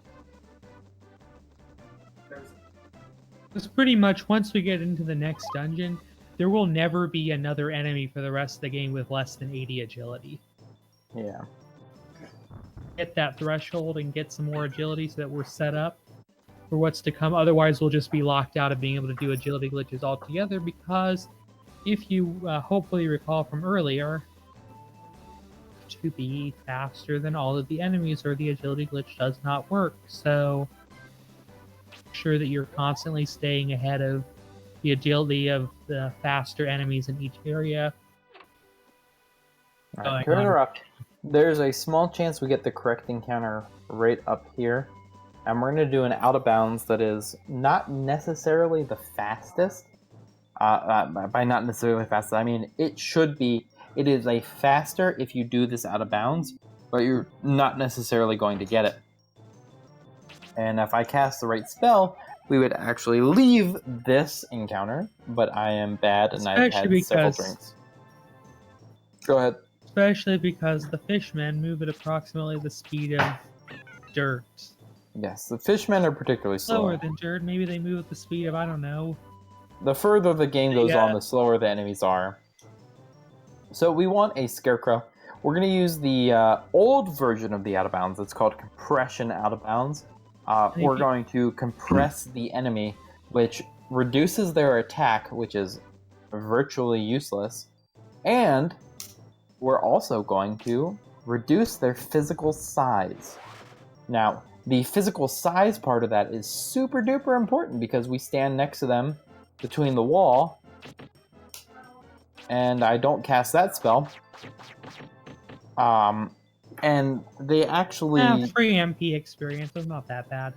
it's pretty much once we get into the next dungeon, there will never be another enemy for the rest of the game with less than 80 agility.
Yeah.
Get that threshold and get some more agility so that we're set up for what's to come. Otherwise, we'll just be locked out of being able to do agility glitches altogether, because if you hopefully recall from earlier, to be faster than all of the enemies or the agility glitch does not work. So make sure that you're constantly staying ahead of the agility of the faster enemies in each area.
All right,
Going
to
on.
interrupt, there's a small chance we get the correct encounter right up here. And we're going to do an out of bounds that is not necessarily the fastest. By not necessarily fastest, I mean it should be. It is a faster if you do this out of bounds, but you're not necessarily going to get it. And if I cast the right spell, we would actually leave this encounter, but I am bad and I've had
Especially
several
because-
drinks. Go ahead.
Especially because the fishmen move at approximately the speed of dirt.
Yes, the fishmen are particularly
Slower
slow.
than dirt. Maybe they move at the speed of, I don't know.
The further the game goes
Yeah.
on, the slower the enemies are. So we want a scarecrow. We're going to use the old version of the out of bounds. It's called compression out of bounds. We're going to compress the enemy, which reduces their attack, which is virtually useless. And we're also going to reduce their physical size. Now, the physical size part of that is super duper important because we stand next to them between the wall, and I don't cast that spell. And they actually...
Free MP experience is not that bad.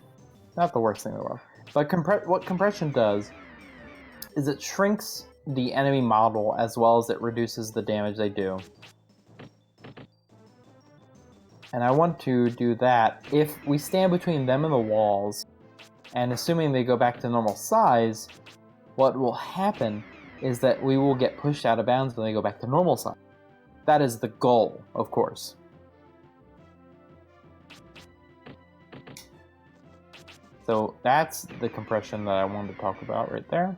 Not the worst thing in the world. But what compression does is it shrinks the enemy model as well as it reduces the damage they do. And I want to do that if we stand between them and the walls, and assuming they go back to normal size, what will happen is that we will get pushed out of bounds when they go back to normal size. That is the goal, of course. So that's the compression that I wanted to talk about right there.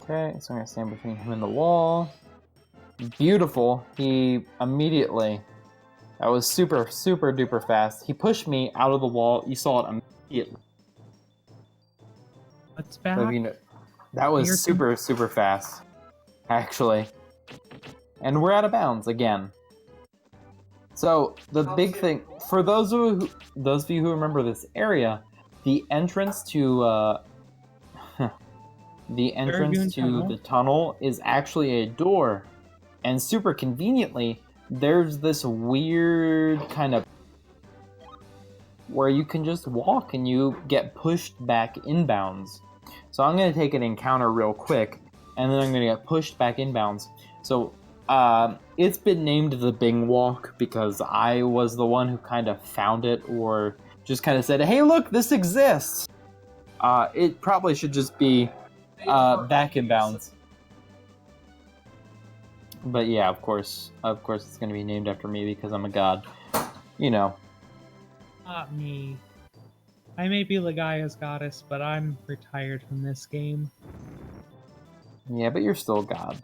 Okay, so I'm gonna stand between him and the wall. Beautiful. He immediately... That was super, super duper fast. He pushed me out of the wall. You saw it immediately.
What's back?
So, you know, that was super, super fast, actually. And we're out of bounds again. So the big thing for those of you who remember this area, the entrance to the tunnel is actually a door, and super conveniently, there's this weird kind of where you can just walk and you get pushed back inbounds. So I'm going to take an encounter real quick, and then I'm going to get pushed back inbounds. So it's been named the Bing Walk because I was the one who kind of found it, or just kind of said, hey look, this exists! It probably should just be back inbounds. But yeah, of course it's going to be named after me because I'm a god. You know.
Not me. I may be Legaya's goddess, but I'm retired from this game.
Yeah, but you're still a god.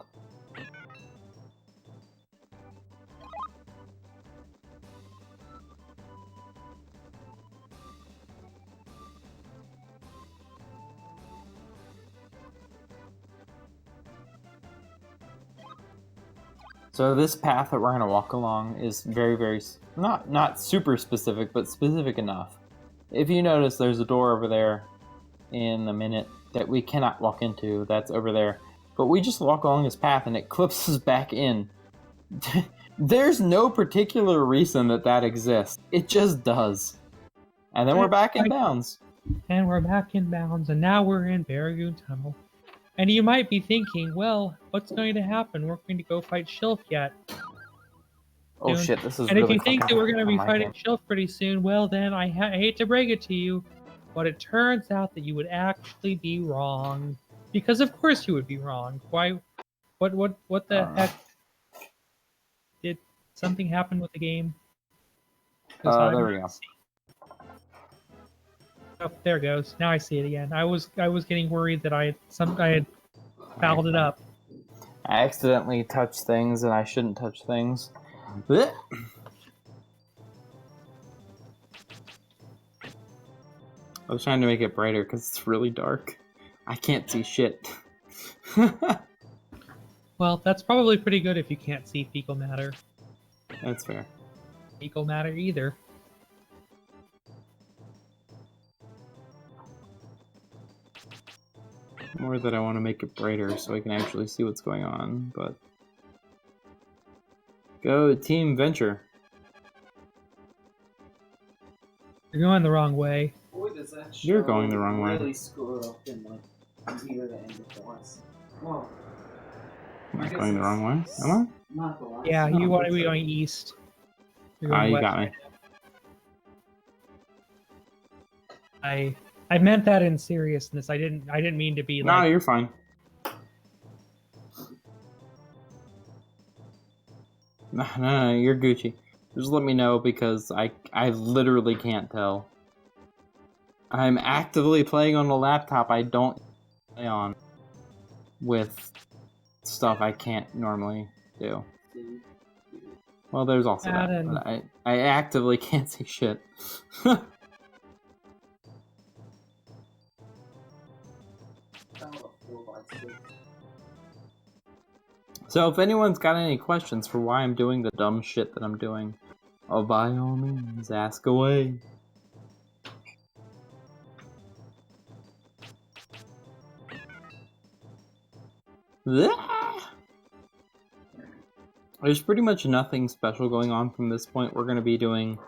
So this path that we're going to walk along is very, very, not super specific, but specific enough. If you notice, there's a door over there in a minute that we cannot walk into. That's over there. But we just walk along this path and it clips us back in. There's no particular reason that exists. It just does. And then we're back in bounds.
And we're back in bounds, and now we're in Baragoon Tunnel. And you might be thinking, well, what's going to happen? We're going to go fight Shilf yet.
Oh shit, this is
And
really
if you think that we're going to be
on my
fighting
hand.
Shilf pretty soon, well then, I hate to break it to you, but it turns out that you would actually be wrong. Because of course you would be wrong. Why? What the heck? something happened with the game? 'Cause I'm
There we
not
go.
seeing- Oh, there it goes. Now I see it again. I was getting worried that I had fouled it up.
I accidentally touched things and I shouldn't touch things. Blech. I was trying to make it brighter because it's really dark. I can't see shit.
Well, that's probably pretty good if you can't see fecal matter.
That's fair.
Fecal matter either.
More that I want to make it brighter so I can actually see what's going on, but... Go Team Venture.
You're going the wrong way.
Boy, does that
You're
show
going the wrong way.
really screw up in like near the end of the last. Well,
Am
I
I
guess
going the
it's
wrong way? Am
not the last.
Yeah,
No,
you want to
it's
be
like-
going east. You're
I?
going
You
west
got me.
right now. I meant that in seriousness. I didn't mean to be
No,
like.
you're fine. No, you're Gucci. Just let me know because I literally can't tell. I'm actively playing on a laptop I don't play on with stuff I can't normally do. Well, there's also that,
Adam.
but I actively can't see shit. So if anyone's got any questions for why I'm doing the dumb shit that I'm doing, oh, by all means, ask away. There's pretty much nothing special going on from this point. We're going to be doing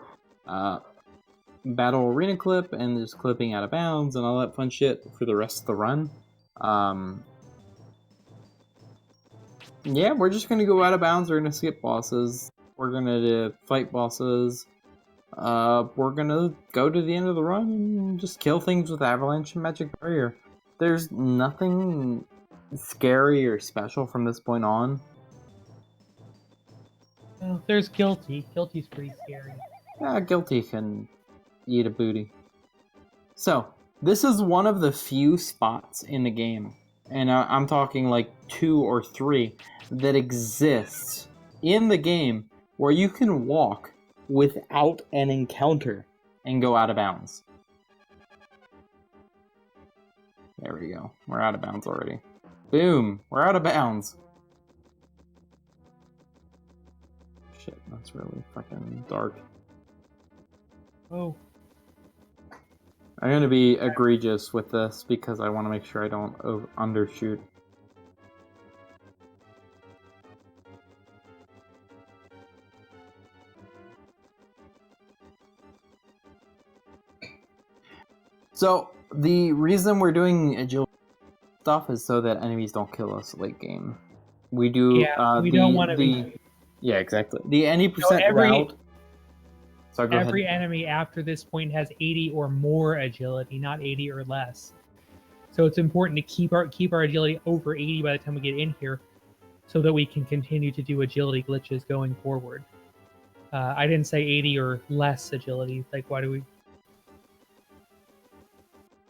Battle Arena clip and just clipping out of bounds and all that fun shit for the rest of the run. Yeah, we're just going to go out of bounds. We're going to skip bosses. We're going to fight bosses. We're going to go to the end of the run and just kill things with Avalanche and Magic Barrier. There's nothing scary or special from this point on.
Well, there's Guilty. Guilty's pretty scary.
Yeah, Guilty can eat a booty. So, this is one of the few spots in the game, and I'm talking like 2 or 3, that exists in the game where you can walk without an encounter and go out of bounds. There we go. We're out of bounds already. Boom! We're out of bounds. Shit, that's really fucking dark.
Oh,
I'm gonna be egregious with this because I want to make sure I don't undershoot. So, the reason we're doing agility stuff is so that enemies don't kill us late game. We do,
yeah. We don't want to be.
Yeah, exactly. The any percent
every-
route... Sorry, go
Every
ahead.
enemy after this point has 80 or more agility, not 80 or less. So it's important to keep our agility over 80 by the time we get in here, so that we can continue to do agility glitches going forward. I didn't say 80 or less agility. Like, why do we?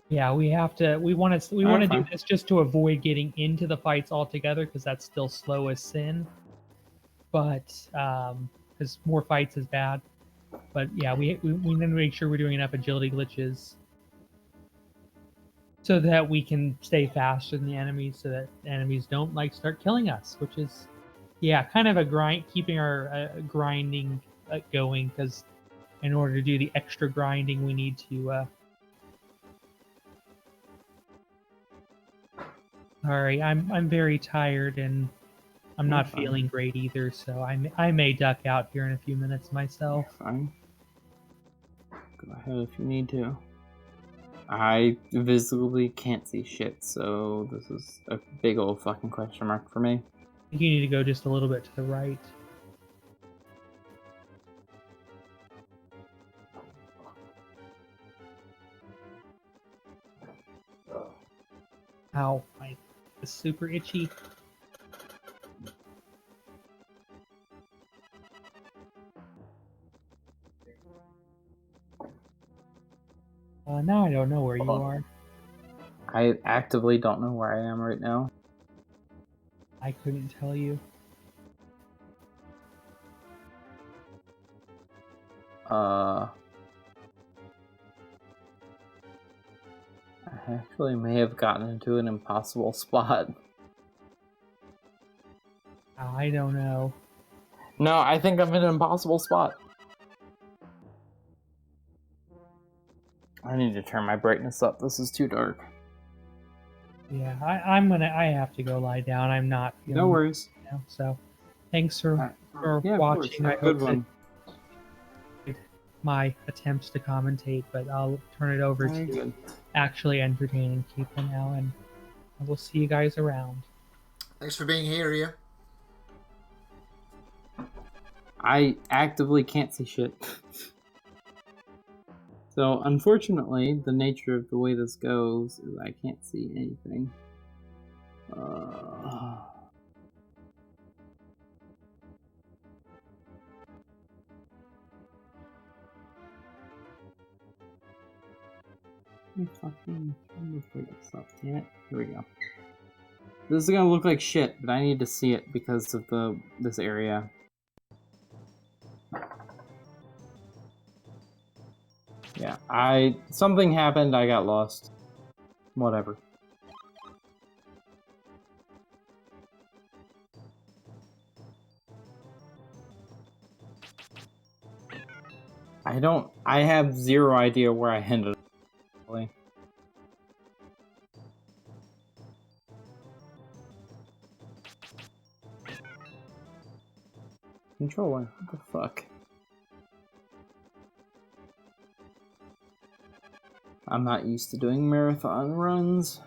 Yeah, we have to. We want to. We want to do
fine.
this just to avoid getting into the fights altogether, because that's still slow as sin. But because more fights is bad. But yeah, we need to make sure we're doing enough agility glitches so that we can stay faster than the enemies, so that enemies don't like start killing us, which is, yeah, kind of a grind, keeping our grinding going, because in order to do the extra grinding, we need to. All right, I'm very tired and I'm not
Fine.
feeling great either, so I may duck out here in a few minutes myself.
Fine. Go ahead if you need to. I visibly can't see shit, so this is a big old fucking question mark for me.
I think you need to go just a little bit to the right. Ow, my is super itchy. Now I don't know where you
Hold on.
are.
I actively don't know where I am right now.
I couldn't tell you.
I actually may have gotten into an impossible spot.
I don't know.
No, I think I'm in an impossible spot. I need to turn my brightness up. This is too dark.
Yeah, I have to go lie down. I'm not feeling
No worries.
it now. So, thanks for
Yeah, of course.
watching.
Have
I
a good
hope
one.
that my attempts to commentate, but I'll turn it over
Very
to
good.
actually entertaining people now, and I will see you guys around.
Thanks for being here, Ria.
I actively can't see shit. So, unfortunately, the nature of the way this goes is I can't see anything. Let me fucking turn this brightness up, damn it. Here we go. This is gonna look like shit, but I need to see it because of this area. Yeah, something happened, I got lost. Whatever. I have zero idea where I ended up. Really. Controller, what the fuck? I'm not used to doing marathon runs.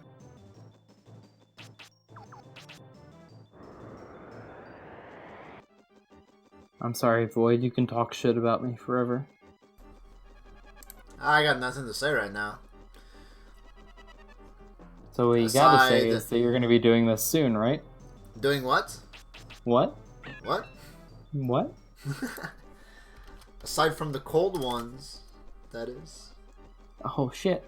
I'm sorry, Void, you can talk shit about me forever.
I got nothing to say right now.
So what you gotta say is that you're gonna be doing this soon, right?
Doing what?
What?
What?
What?
Aside from the cold ones, that is.
Oh shit.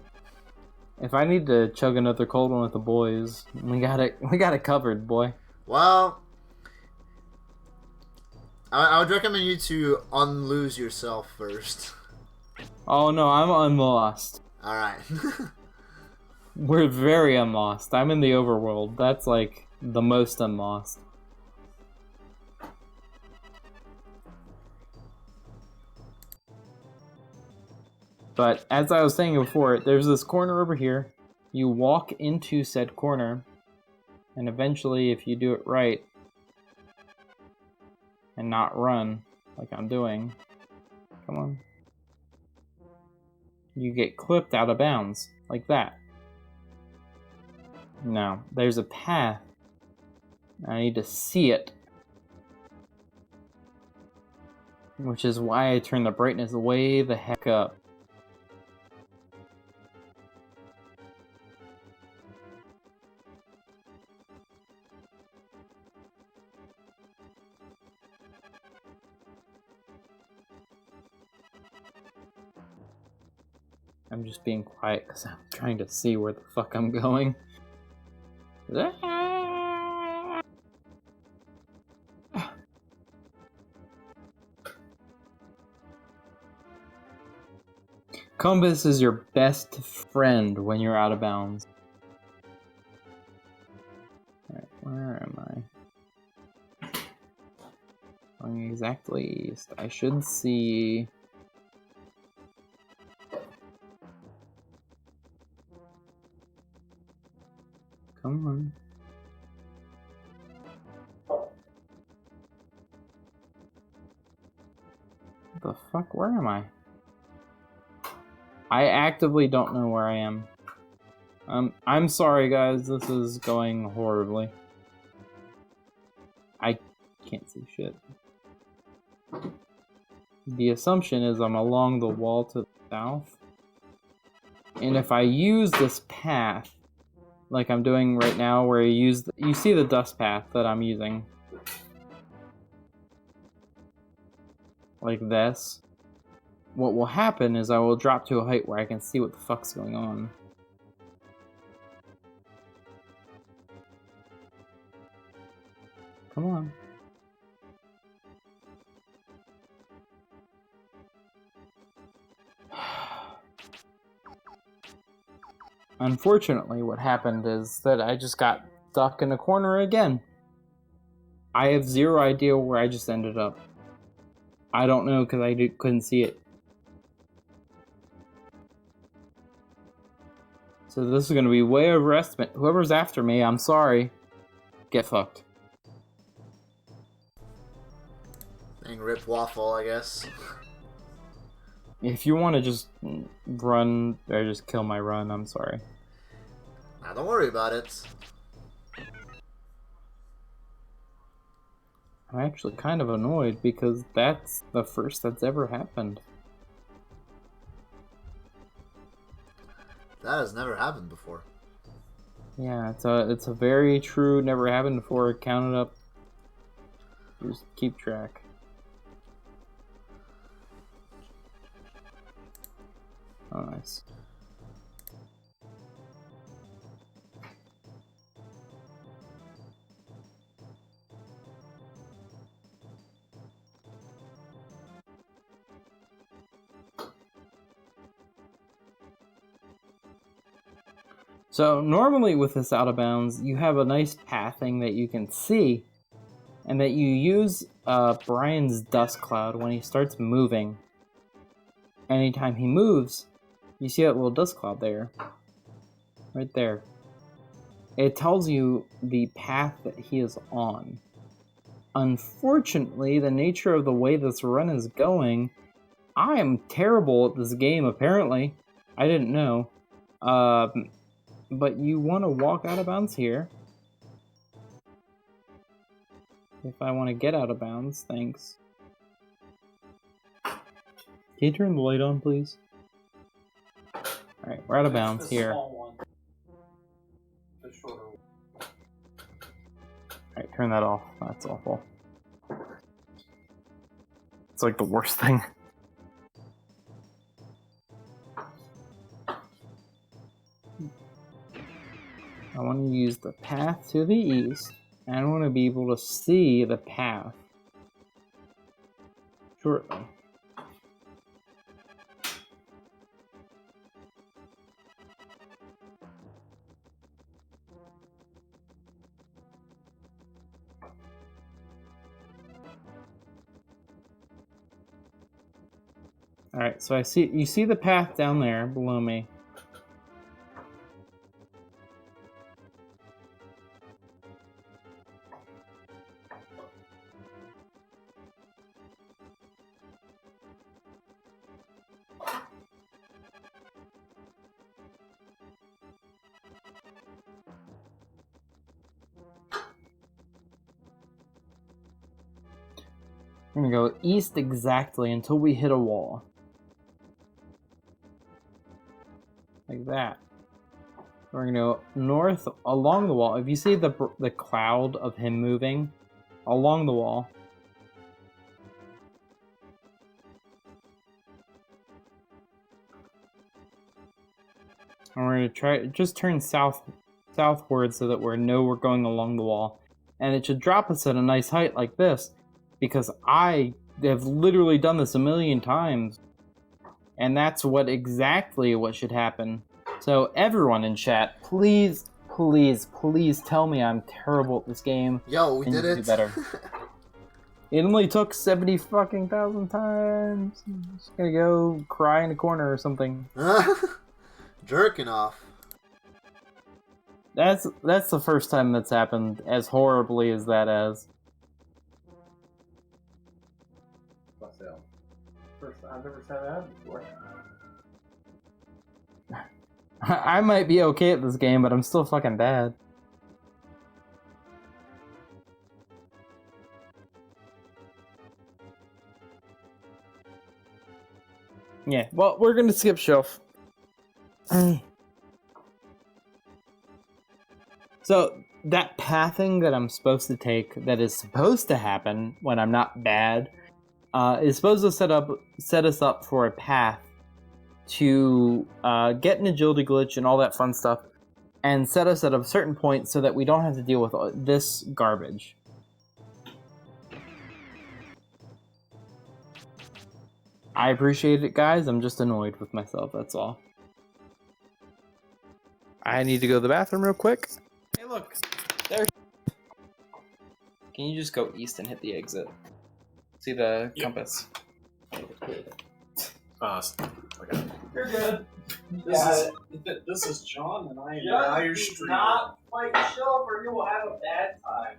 If I need to chug another cold one with the boys, we got it covered, boy.
Well, I would recommend you to unlose yourself first.
Oh no, I'm unlost.
Alright.
We're very unlost. I'm in the overworld. That's like the most unlost. But as I was saying before, there's this corner over here. You walk into said corner, and eventually, if you do it right, and not run, like I'm doing, come on, you get clipped out of bounds, like that. Now, there's a path. I need to see it. Which is why I turn the brightness way the heck up. I'm just being quiet because I'm trying to see where the fuck I'm going. Compass is your best friend when you're out of bounds. Alright, where am I? Going exactly east. I should see... Come on. The fuck? Where am I? I actively don't know where I am. I'm sorry guys, this is going horribly. I can't see shit. The assumption is I'm along the wall to the south. And if I use this path, like I'm doing right now, where you see the dust path that I'm using. Like this. what will happen is I will drop to a height where I can see what the fuck's going on. Come on. Unfortunately, what happened is that I just got stuck in a corner again. I have zero idea where I just ended up. I don't know because I couldn't see it. So this is going to be way over estimate. Whoever's after me, I'm sorry. Get fucked.
Dang, rip waffle, I guess.
If you want to just run, or just kill my run, I'm sorry.
Nah, don't worry about it.
I'm actually kind of annoyed because that's the first that's ever happened.
That has never happened before.
Yeah, it's a very true, never happened before. Count it up. Just keep track. Oh, nice. So normally with this out of bounds, you have a nice pathing that you can see, and that you use Brian's dust cloud when he starts moving. Anytime he moves, you see that little dust cloud there, right there. It tells you the path that he is on. Unfortunately, the nature of the way this run is going, I am terrible at this game apparently. I didn't know. But you want to walk out of bounds here. If I want to get out of bounds, thanks. Can you turn the light on, please? Alright, we're out of bounds here. Alright, turn that off. That's awful. It's like the worst thing. I want to use the path to the east, and I want to be able to see the path shortly. Alright, so you see the path down there below me. We're gonna go east exactly until we hit a wall. Like that. We're gonna go north along the wall. If you see the cloud of him moving along the wall. And we're gonna try just turn southward so that we're going along the wall. And it should drop us at a nice height like this, because I have literally done this a million times. And that's exactly what should happen. So everyone in chat, please, please, please tell me I'm terrible at this game.
Yo, we did it.
Do better. It only took 70 fucking thousand times. I'm just gonna go cry in a corner or something.
Jerking off.
That's the first time that's happened, as horribly as that is.
First, I've never said that before.
I might be okay at this game, but I'm still fucking bad. Yeah, well, we're gonna skip shelf. So, that pathing that I'm supposed to take, that is supposed to happen when I'm not bad, is supposed to set us up for a path to get an agility glitch and all that fun stuff, and set us at a certain point so that we don't have to deal with this garbage. I appreciate it, guys. I'm just annoyed with myself, that's all. I need to go to the bathroom real quick. Hey, look. There's... Can you just go east and hit the exit? See the compass?
Okay.
You're good.
This is John, and I am
Just
Dire
do
Street.
not fight yourself, or you will have a bad time.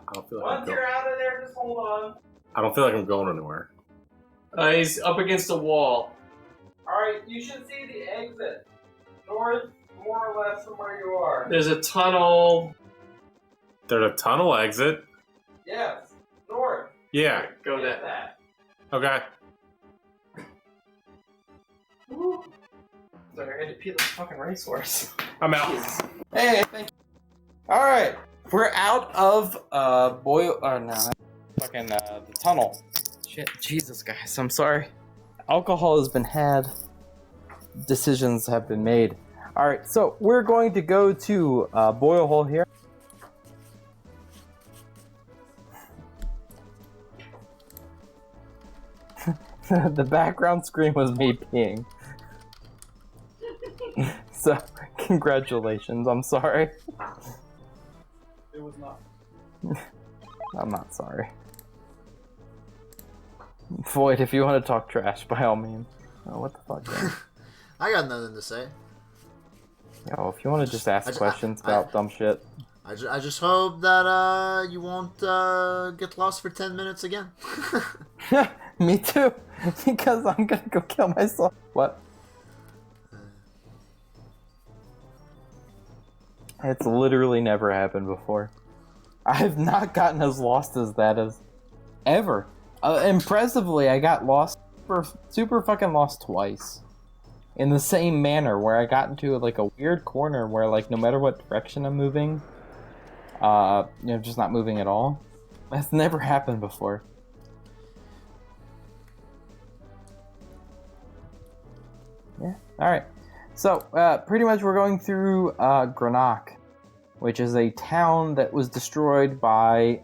I don't feel like
Once you're out of there, just hold on.
I don't feel like I'm going anywhere.
He's up against a wall.
Alright, you should see the exit. North, more or less, from where you are.
There's a tunnel.
There's a tunnel exit.
Yes, north.
Yeah.
Go
Get
that.
that.
Okay.
Sorry, I had to pee the fucking racehorse.
I'm out.
Hey, thank you. Alright, we're out of, the tunnel. Shit, Jesus, guys, I'm sorry. Alcohol has been had. Decisions have been made. Alright, so we're going to go to, Boil Hole here. The background screen was me peeing. So, congratulations, I'm sorry.
It was not.
I'm not sorry. Void, if you want to talk trash, by all means. Oh, what the fuck, man?
I got nothing to say.
Yo, if you want to just ask questions about dumb shit.
I just hope that you won't get lost for 10 minutes again.
Me too, because I'm gonna go kill myself. What? It's literally never happened before. I've not gotten as lost as that as ever. Impressively, I got lost, super fucking lost twice. In the same manner, where I got into like a weird corner where like no matter what direction I'm moving, just not moving at all. That's never happened before. Yeah, alright. So, pretty much we're going through Granach, which is a town that was destroyed by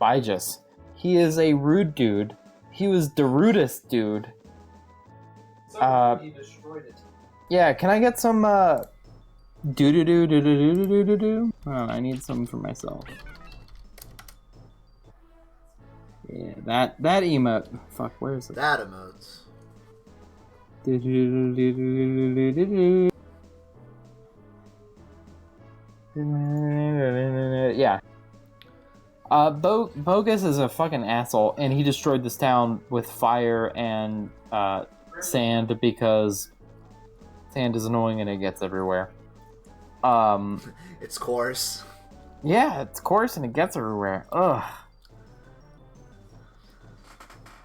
Bijus. He is a rude dude. He was the rudest dude.
So he destroyed it.
Yeah, can I get some, do-do-do-do-do-do-do-do-do? Oh, I need some for myself. Yeah, that emote. Fuck, where is it?
That emotes.
Yeah. Bogus is a fucking asshole, and he destroyed this town with fire and sand because sand is annoying and it gets everywhere.
It's coarse.
Yeah, it's coarse and it gets everywhere. Ugh.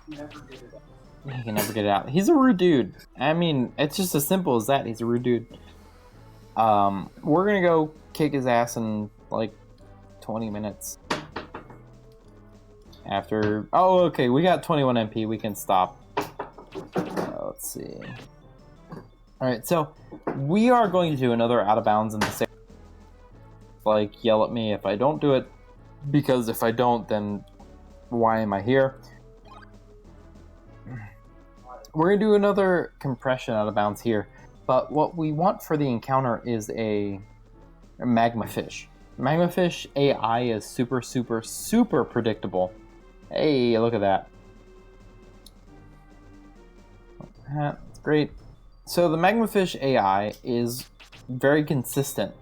Never get it up.
He can never get it out. He's a rude dude. I mean, it's just as simple as that. He's a rude dude. We're gonna go kick his ass in like 20 minutes. After... Oh, okay, we got 21 MP. We can stop. Let's see. Alright, so we are going to do another out of bounds in the same... Like, yell at me if I don't do it. Because if I don't, then why am I here? We're going to do another compression out of bounds here. But what we want for the encounter is a magma fish. Magma fish AI is super, super, super predictable. Hey, look at that. That's great. So the magma fish AI is very consistent.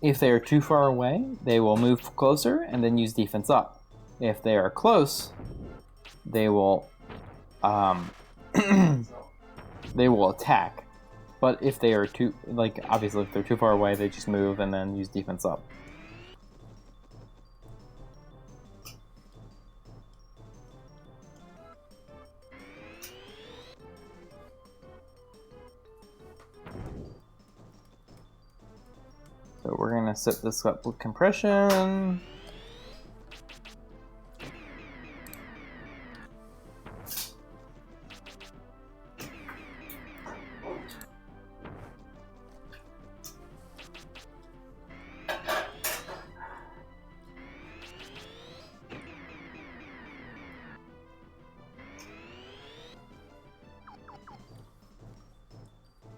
If they are too far away, they will move closer and then use defense up. If they are close, they will they will attack. But if they are too, like, obviously if they're too far away, they just move and then use defense up. So we're gonna set this up with compression.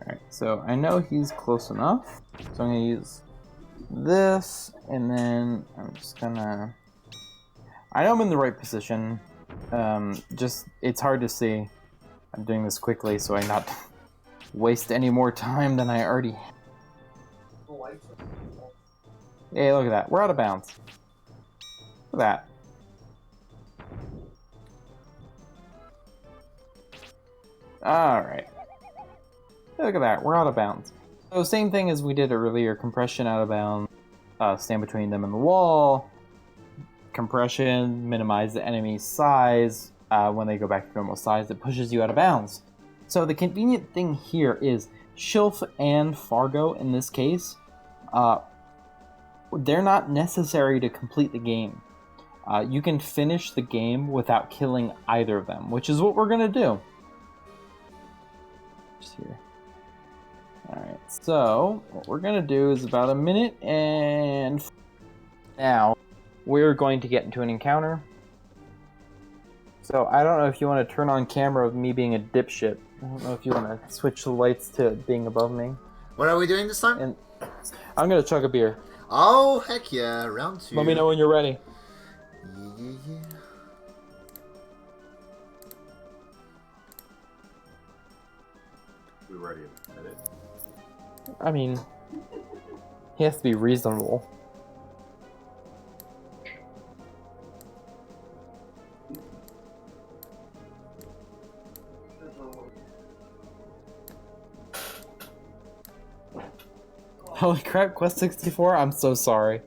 Alright, so I know he's close enough, so I'm gonna use this, and then I'm just gonna... I know I'm in the right position, just, it's hard to see. I'm doing this quickly so I not waste any more time than I already have. Hey, look at that, we're out of bounds. Look at that. Alright. Look at that, we're out of bounds. So same thing as we did earlier, compression out of bounds, stand between them and the wall, compression, minimize the enemy's size, when they go back to normal size, it pushes you out of bounds. So the convenient thing here is Shilf and Fargo in this case, they're not necessary to complete the game. You can finish the game without killing either of them, which is what we're gonna do. Just here. Alright, so what we're gonna do is about a minute and now we're going to get into an encounter. So I don't know if you want to turn on camera of me being a dipshit. I don't know if you want to switch the lights to being above me.
What are we doing this time?
And I'm gonna chug a beer.
Oh, heck yeah, round 2.
Let me know when you're ready.
Yeah.
We ready to edit?
I mean, he has to be reasonable. Holy crap, Quest 64? I'm so sorry.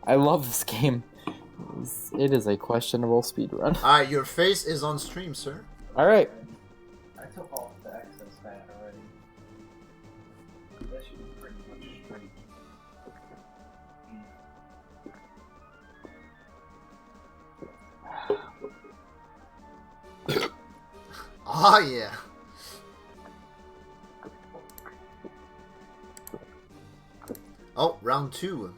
I love this game. It is a questionable speedrun.
Alright, your face is on stream, sir.
Alright.
I took off the access fan already. That should be pretty much straight.
Ah, yeah. Oh, round 2.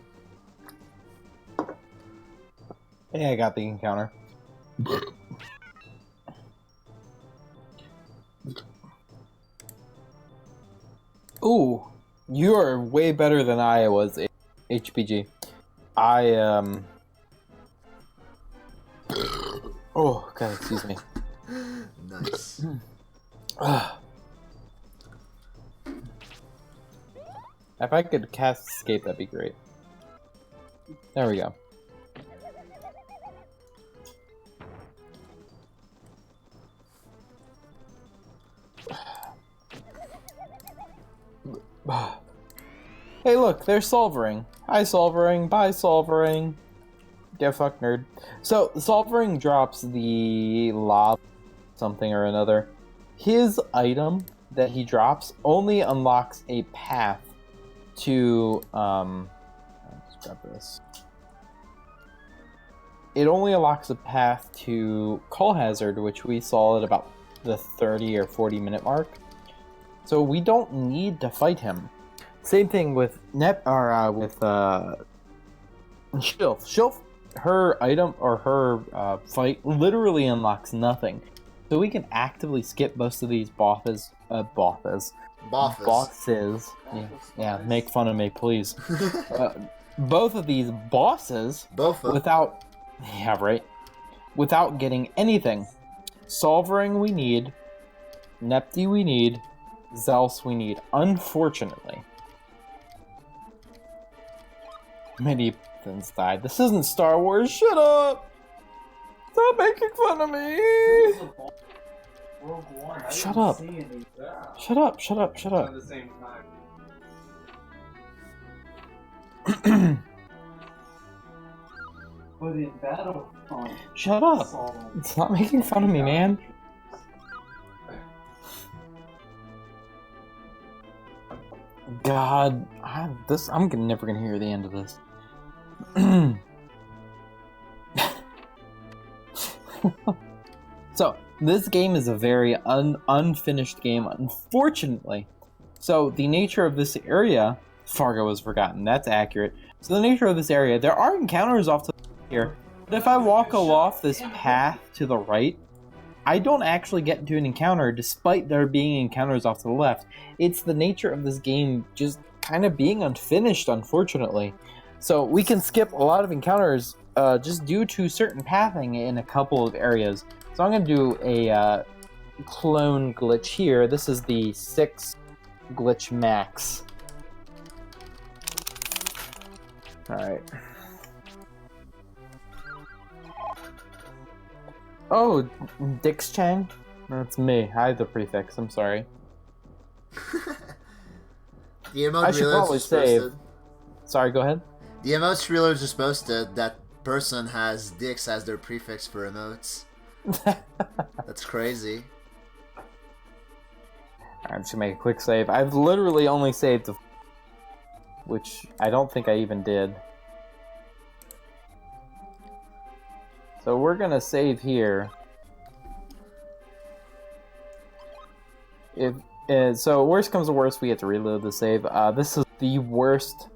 Hey, I got the encounter. Ooh, you are way better than I was, HPG. Oh, God, excuse me.
Nice.
If I could cast escape, that'd be great. There we go. Hey, look, there's Solvering. Hi, Solvering. Bye, Solvering. Get fucked, nerd. So, Solvering drops the lob something or another. His item that he drops only unlocks a path to, let's grab this. It only unlocks a path to Call Hazard, which we saw at about the 30 or 40 minute mark. So we don't need to fight him. Same thing with Shilf. Shilf, her item or her fight literally unlocks nothing. So we can actively skip most of these bosses. Yeah, make fun of me, please. Both of these bosses without getting anything. Solvering we need, Nepti we need, Zels we need. Unfortunately, many things died. This isn't Star Wars. Shut up! Stop making fun of me.
Rogue One. I
Shut
didn't
up.
see any.
Shut up, shut up, shut
At
up.
the same time.
But in Battlefront,
Shut up.
saw them.
Stop making fun of me, man. God, I'm never gonna hear the end of this. So, this game is a very unfinished game, unfortunately. So, the nature of this area, Fargo was forgotten, that's accurate. So, the nature of this area, there are encounters off to the here, but if I walk off this path to the right, I don't actually get into an encounter despite there being encounters off to the left. It's the nature of this game just kind of being unfinished, unfortunately. So we can skip a lot of encounters just due to certain pathing in a couple of areas. So I'm going to do a clone glitch here. This is the 6 glitch max. Alright. Oh, Bingchang? That's me. Hi, the prefix. I'm sorry.
The emote
I should
reloads
probably
just
save.
posted.
Sorry, go ahead.
The emotes reloads just posted that person has dicks as their prefix for emotes. That's crazy.
I'm just gonna make a quick save. I've literally only saved the... which I don't think I even did. So we're gonna save here. So worst comes to worst, we have to reload the save. This is the worst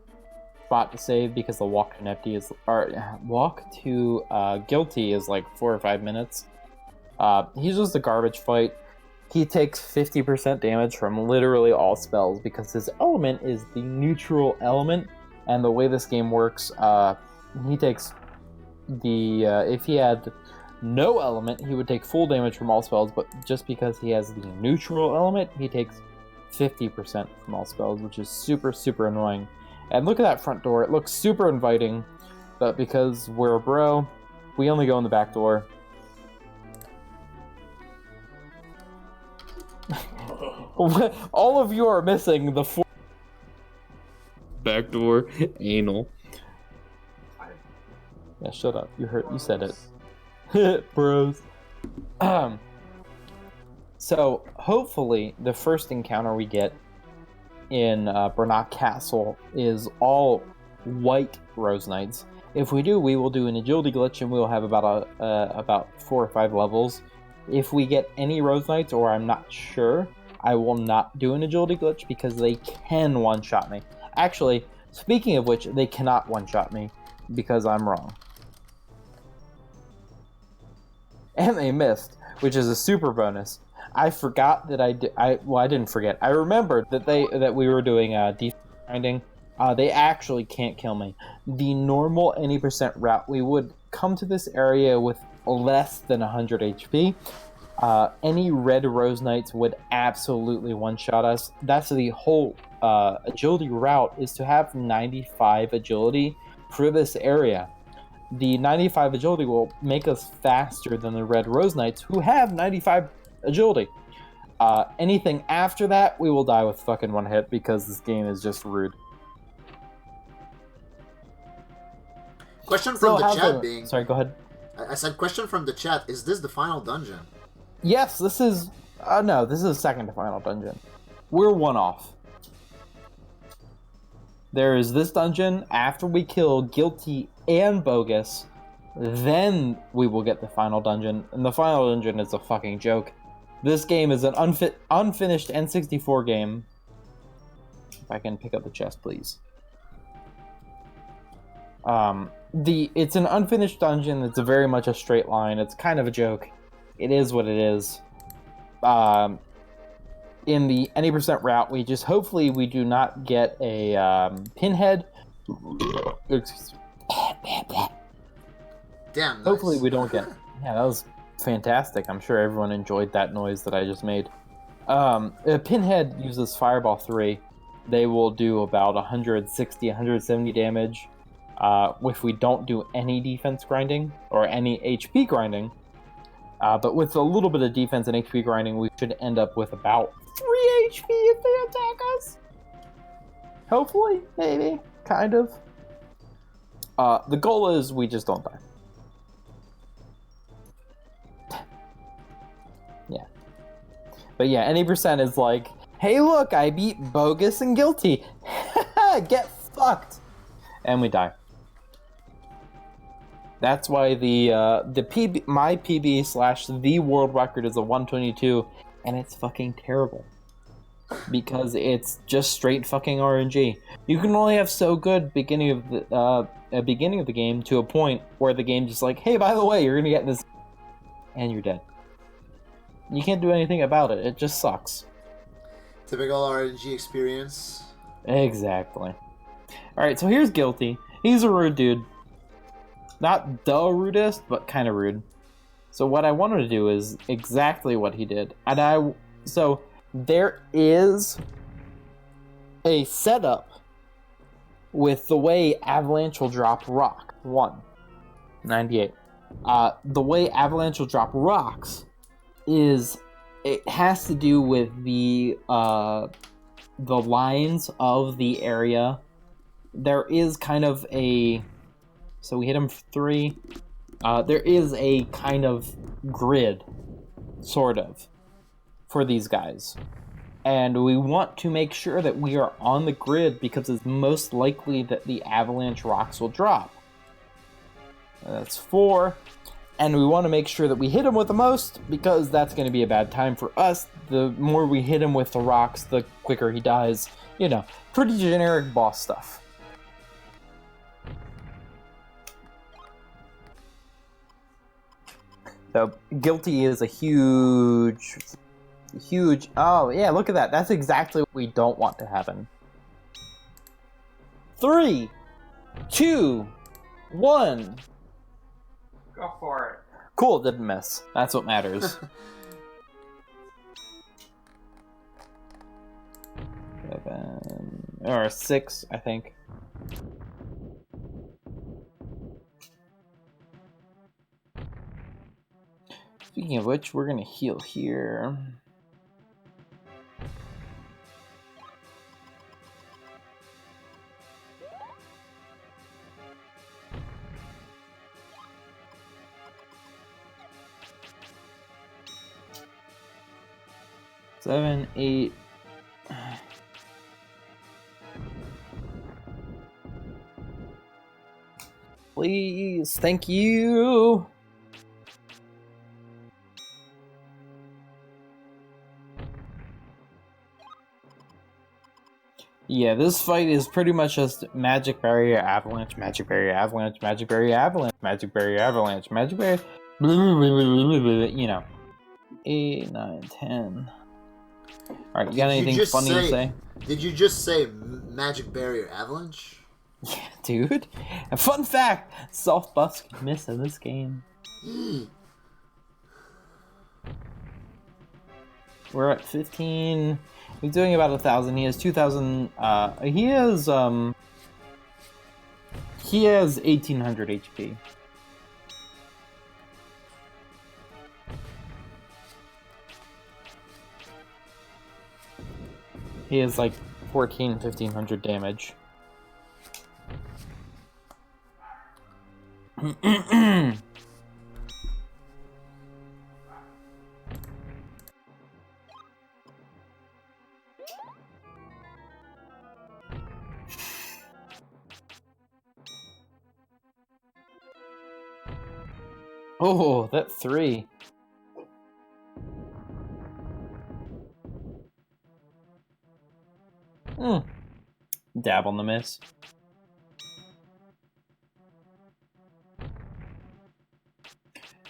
spot to save because the walk to empty is, or walk to guilty is like 4 or 5 minutes. He's just a garbage fight. He takes 50% damage from literally all spells because his element is the neutral element, and the way this game works, he takes the if he had no element, he would take full damage from all spells, but just because he has the neutral element, he takes 50% from all spells, which is super, super annoying. And look at that front door. It looks super inviting, but because we're a bro, we only go in the back door. All of you are missing the back door anal. Yeah, shut up. You heard. You said it. Bros. So, hopefully, the first encounter we get in Bernat Castle is all white Rose Knights. If we do, we will do an agility glitch and we will have about 4 or 5 levels. If we get any Rose Knights, or I'm not sure, I will not do an agility glitch because they can one-shot me. Actually, speaking of which, they cannot one-shot me because I'm wrong. And they missed, which is a super bonus. I forgot that I didn't forget. I remembered that we were doing defense grinding. They actually can't kill me. The normal any % route, we would come to this area with less than 100 HP. Any red Rose Knights would absolutely one-shot us. That's the whole agility route, is to have 95 agility for this area. The 95 agility will make us faster than the red Rose Knights, who have 95 agility. Anything after that, we will die with fucking 1 hit because this game is just rude.
Question from the chat being...
Sorry, go ahead.
I said question from the chat, is this the final dungeon?
Yes, this is... no, this is second to final dungeon. We're 1 off. There is this dungeon. After we kill Guilty and Bogus, then we will get the final dungeon. And the final dungeon is a fucking joke. This game is an unfinished N64 game. If I can pick up the chest, please. It's an unfinished dungeon. It's very much a straight line. It's kind of a joke. It is what it is. In the any % route, we just hopefully we do not get a pinhead.
Damn, nice.
Hopefully we don't get. Yeah, that was fantastic. I'm sure everyone enjoyed that noise that I just made. A pinhead uses Fireball 3. They will do about 160, 170 damage. If we don't do any defense grinding or any HP grinding, But with a little bit of defense and HP grinding, we should end up with about 3 HP if they attack us. Hopefully, maybe, kind of. The goal is we just don't die. Yeah. But yeah, any percent is like, hey look, I beat Bogus and Guilty. Get fucked. And we die. That's why my PB / the world record is a 122, and it's fucking terrible. Because it's just straight fucking RNG. You can only have so good beginning of the game to a point where the game just like, hey, by the way, you're gonna get this, and you're dead. You can't do anything about it. It just sucks.
Typical RNG experience.
Exactly. All right, so here's Guilty. He's a rude dude. Not the rudest, but kind of rude. So what I wanted to do is exactly what he did, so there is a setup with the way Avalanche will drop rock. 98. The way Avalanche will drop rocks is it has to do with the lines of the area. There is kind of a... So we hit him for 3. There is a kind of grid, sort of, for these guys. And we want to make sure that we are on the grid because it's most likely that the avalanche rocks will drop. That's 4. And we want to make sure that we hit him with the most because that's going to be a bad time for us. The more we hit him with the rocks, the quicker he dies. You know, pretty generic boss stuff. So, Guilty is a huge... Oh, yeah, look at that. That's exactly what we don't want to happen. 3, 2, 1.
Go for it.
Cool, didn't miss. That's what matters. 7, or 6, I think. Speaking of which, we're gonna heal here. Seven, 8. Please, thank you. Yeah, this fight is pretty much just magic barrier avalanche, magic barrier avalanche, magic barrier avalanche, magic barrier avalanche, magic barrier, you know. 8, 9, 10. Alright, you got anything funny to say?
Did you just say magic barrier avalanche?
Yeah, dude. A fun fact, self-buffs can miss in this game. We're at 15. He's doing about 1,000. He has 2,000. He has 1,800 HP. He has like 1,500 damage. Oh, that 3. Dab on the miss.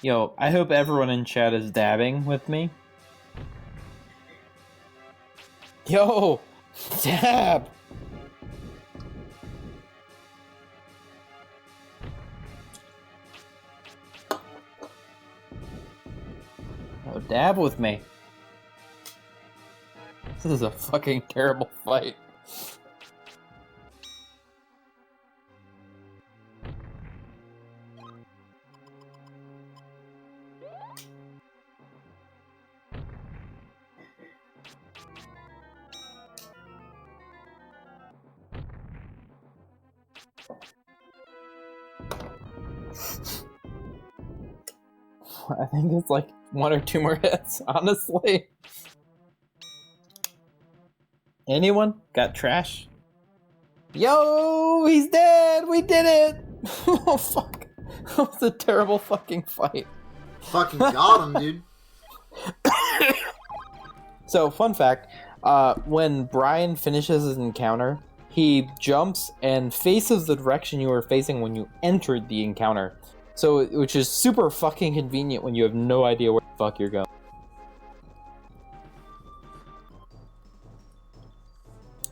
Yo, I hope everyone in chat is dabbing with me. Yo, dab! Oh, dab with me. This is a fucking terrible fight. I think it's like 1 or 2 more hits, honestly. Anyone got trash? Yo, he's dead! We did it! Oh fuck. That was a terrible fucking fight.
Fucking got him, dude.
So, fun fact, when Brian finishes his encounter, he jumps and faces the direction you were facing when you entered the encounter. So, which is super fucking convenient when you have no idea where the fuck you're going.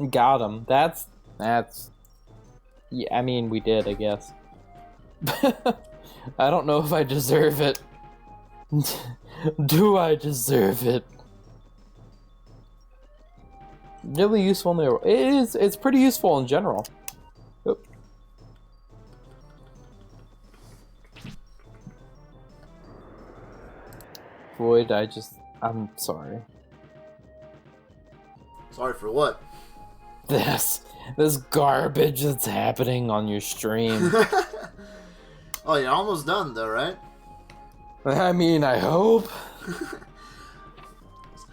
Got him. That's... Yeah, I mean, we did, I guess. I don't know if I deserve it. Do I deserve it? Really useful in there. It's pretty useful in general. Oop. Void, I'm sorry.
Sorry for what?
This garbage that's happening on your stream.
Oh, you're almost done though, right?
I mean, I hope.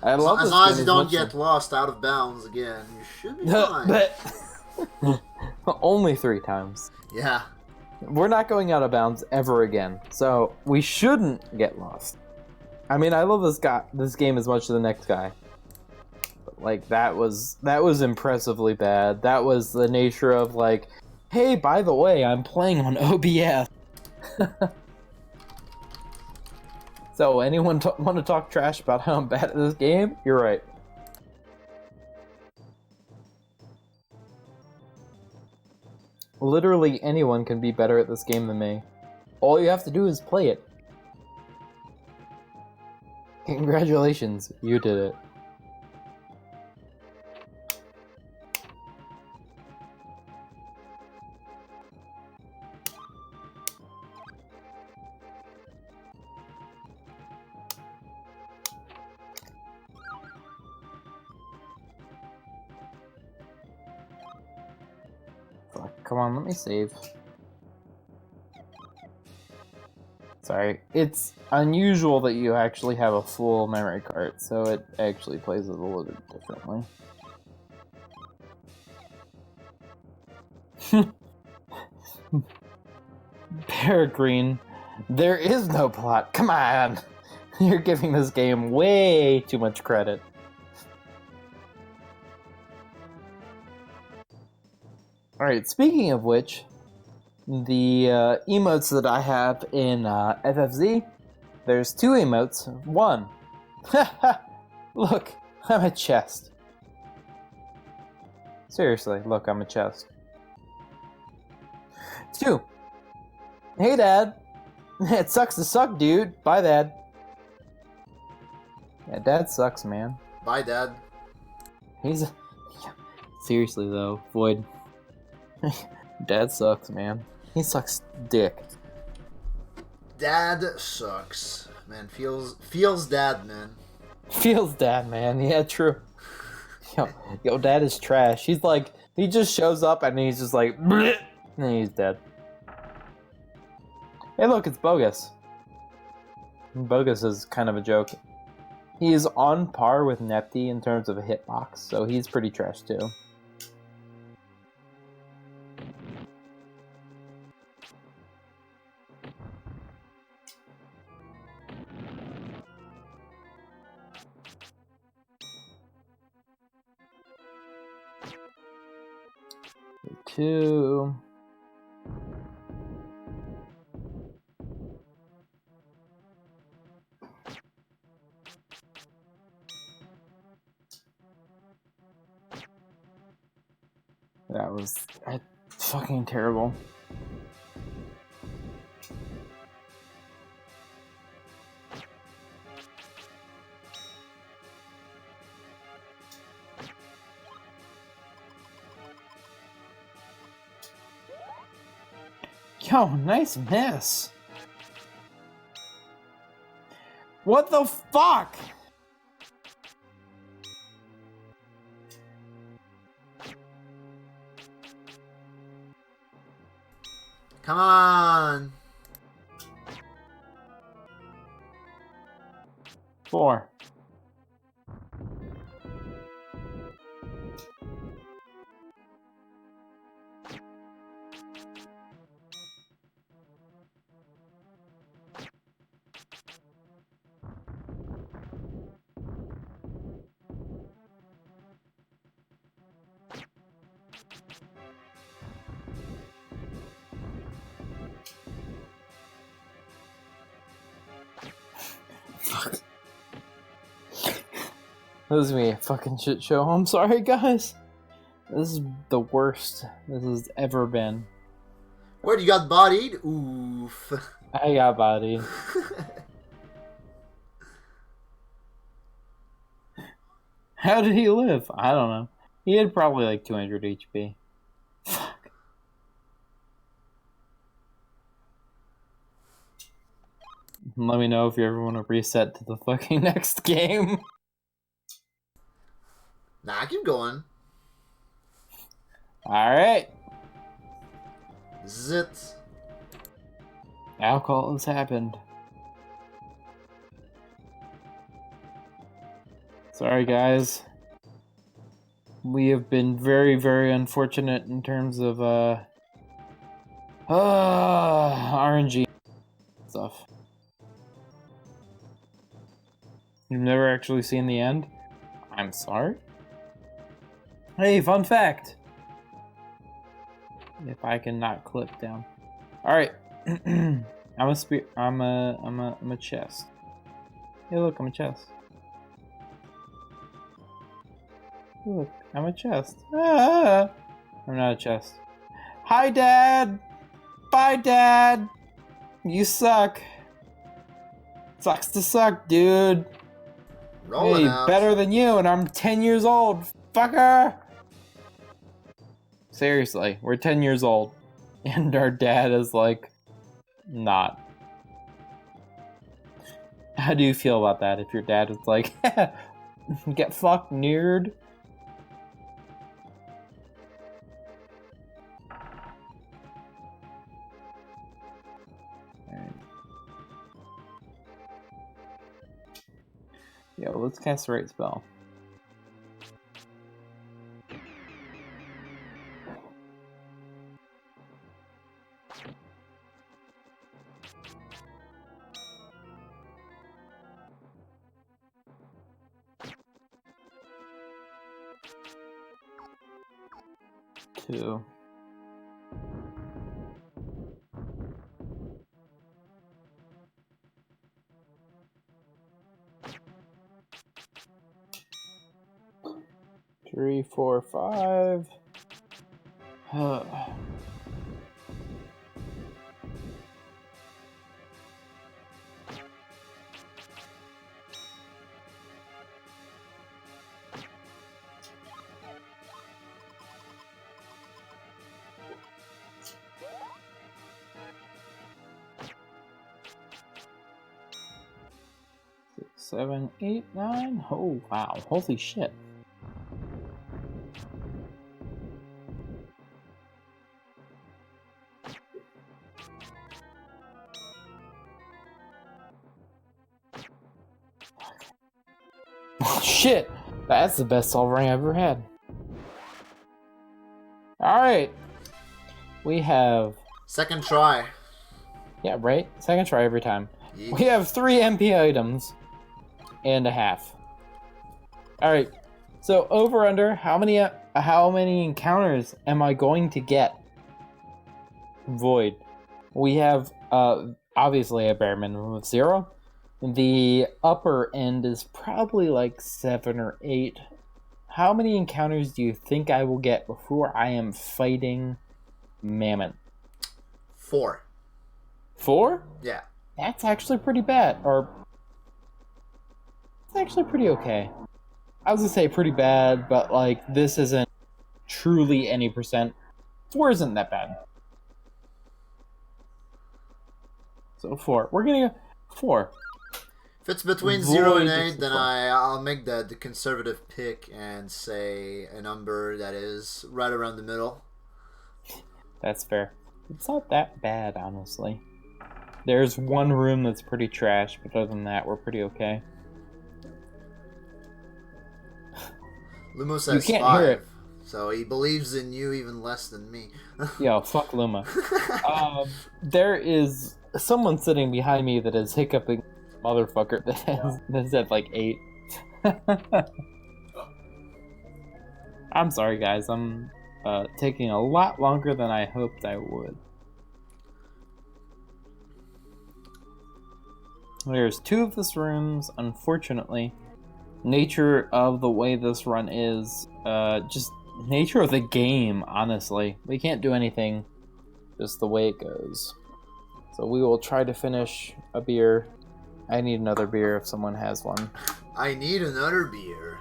I love
As
this
long
game
as you don't get lost out of bounds again, you should be fine.
Only 3 times.
Yeah.
We're not going out of bounds ever again, so we shouldn't get lost. I mean, I love this game as much as the next guy. But, like, that was impressively bad. That was the nature of, like, hey, by the way, I'm playing on OBS. So, anyone want to talk trash about how I'm bad at this game? You're right. Literally anyone can be better at this game than me. All you have to do is play it. Congratulations, you did it. Fuck, come on, let me save. Sorry, it's unusual that you actually have a full memory card, so it actually plays it a little bit differently. Peregrine, there is no plot. Come on! You're giving this game way too much credit. Alright, speaking of which, the emotes that I have in FFZ, there's 2 emotes. 1. Look, I'm a chest. Seriously, look, I'm a chest. 2. Hey, Dad. It sucks to suck, dude. Bye, Dad. Yeah, Dad sucks, man.
Bye, Dad.
He's... Seriously, though, Void. Dad sucks, man. He sucks dick.
Dad sucks. Man, feels dad, man.
Feels dad, man. Yeah, true. Yo, Dad is trash. He's like, he just shows up and he's just like, bleh, and he's dead. Hey, look, it's Bogus. Bogus is kind of a joke. He is on par with Nepti in terms of a hitbox, so he's pretty trash too. Two. That was fucking terrible. Yo, nice miss. What the fuck?
Come on.
4. This is gonna be a fucking shit show. I'm sorry, guys. This is the worst this has ever been.
Where you got bodied? Oof.
I got bodied. How did he live? I don't know. He had probably like 200 HP. Fuck. Let me know if you ever want to reset to the fucking next game.
Nah, keep going.
Alright.
This is it.
Alcohol has happened. Sorry, guys. We have been very, very unfortunate in terms of RNG stuff. You've never actually seen the end? I'm sorry? Hey, fun fact! If I can not clip down. Alright. I'm a chest. Hey look, I'm a chest. Look, I'm a chest. Ah, I'm not a chest. Hi, Dad! Bye, Dad! You suck. Sucks to suck, dude.
Rolling
Hey,
out.
better than you, and I'm 10 years old, fucker! Seriously, we're 10 years old, and our dad is like, not. How do you feel about that if your dad is like, get fucked, nerd? Alright. Yo, let's cast the right spell. Two. Three, 4, 5. 6, 7, 8, 9. Oh wow! Holy shit! Shit! That's the best solve ring I've ever had. Alright. We have...
Second try.
Yeah, right? Second try every time.
Yeet.
We have 3 MP items. And a half. Alright. So, over under, how many encounters am I going to get? Void. We have, obviously a bare minimum of 0. The upper end is probably like 7 or 8. How many encounters do you think I will get before I am fighting Mammon?
4.
4?
Yeah.
That's actually pretty bad. Or, it's actually pretty okay. I was gonna say pretty bad, but like, this isn't truly any percent. 4 isn't that bad. So 4. We're gonna go 4.
If it's between 0 and
Void
8,
is
then
fun.
I'll make the conservative pick and say a number that is right around the middle.
That's fair. It's not that bad, honestly. There's one room that's pretty trash, but other than that, we're pretty okay.
Lumo says
can't
5.
hear it.
So he believes in you even less than me.
Yo, fuck Luma. There is someone sitting behind me that is hiccuping, motherfucker. That's at like 8. I'm sorry, guys. I'm taking a lot longer than I hoped I would. There's 2 of these rooms, unfortunately. Nature of the way this run is, just nature of the game, honestly. We can't do anything just the way it goes. So we will try to finish a beer. I need another beer if someone has one.
I need another beer.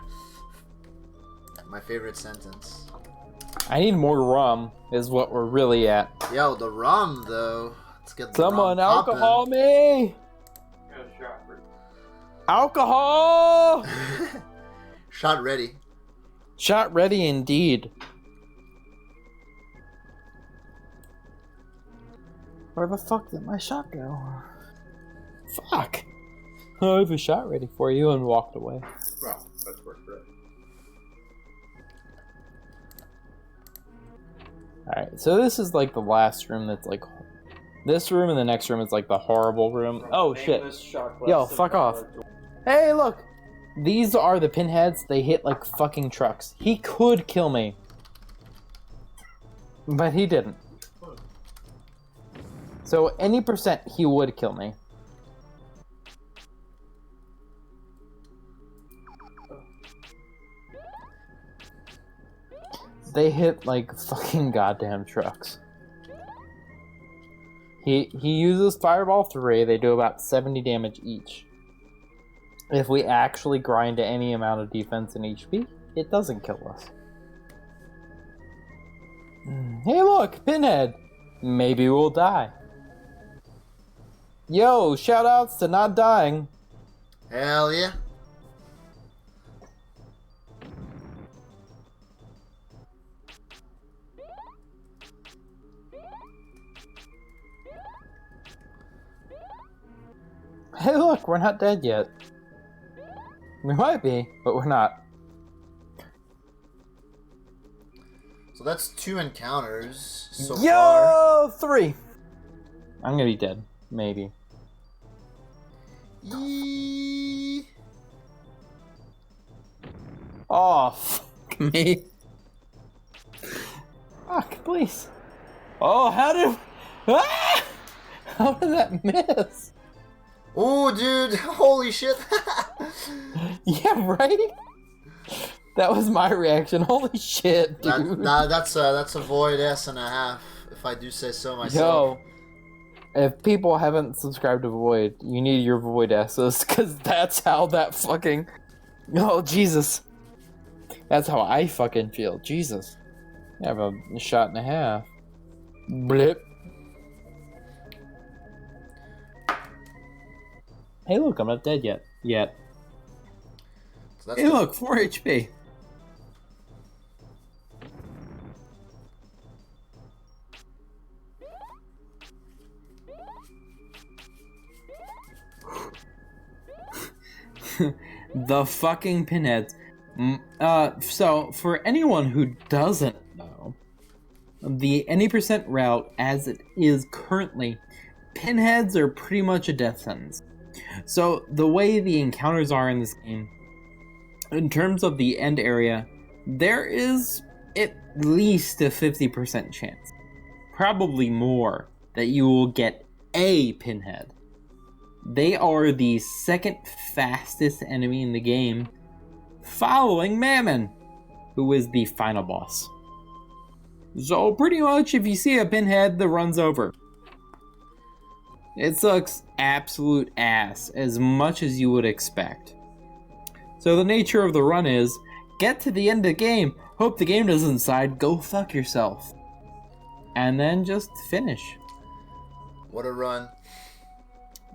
My favorite sentence.
I need more rum, is what we're really at.
Yo, the rum, though. Let's get the
Someone
rum poppin'.
alcohol me!
Got a shot for
Alcohol!
Shot ready.
Shot ready indeed. Where the fuck did my shot go? Fuck! I have a shot ready for you and walked away.
Well, that's worked great.
Alright, so this is like the last room that's like... This room and the next room is like the horrible room. Oh shit. Yo, fuck off. Hey, look! These are the pinheads. They hit like fucking trucks. He could kill me. But he didn't. So any percent, he would kill me. They hit like fucking goddamn trucks. He uses Fireball 3. They do about 70 damage each. If we actually grind to any amount of defense and HP, it doesn't kill us. Hey look, Pinhead! Maybe we'll die. Yo, shoutouts to not dying.
Hell yeah.
Hey look, we're not dead yet. We might be, but we're not.
So that's 2 encounters so far.
Yo, 3! I'm gonna be dead. Maybe.
Yee.
Oh, fuck me. Fuck, please. Oh, how did... Ah! How did that miss?
Oh, dude. Holy shit.
Yeah, right? That was my reaction. Holy shit, dude.
That's a void S&a-half, if I do say so myself.
Yo, if people haven't subscribed to Void, you need your Void S's, because that's how that fucking... Oh, Jesus. That's how I fucking feel. Jesus. I have a shot and a half. Blip. Hey, look, I'm not dead yet.
So that's
Hey, look, 4 HP. The fucking pinheads. So, for anyone who doesn't know, the any percent route as it is currently, pinheads are pretty much a death sentence. So, the way the encounters are in this game, in terms of the end area, there is at least a 50% chance, probably more, that you will get a pinhead. They are the second fastest enemy in the game, following Mammon, who is the final boss. So pretty much if you see a pinhead, the run's over. It sucks absolute ass, as much as you would expect. So the nature of the run is, get to the end of the game, hope the game doesn't decide, go fuck yourself. And then just finish.
What a run.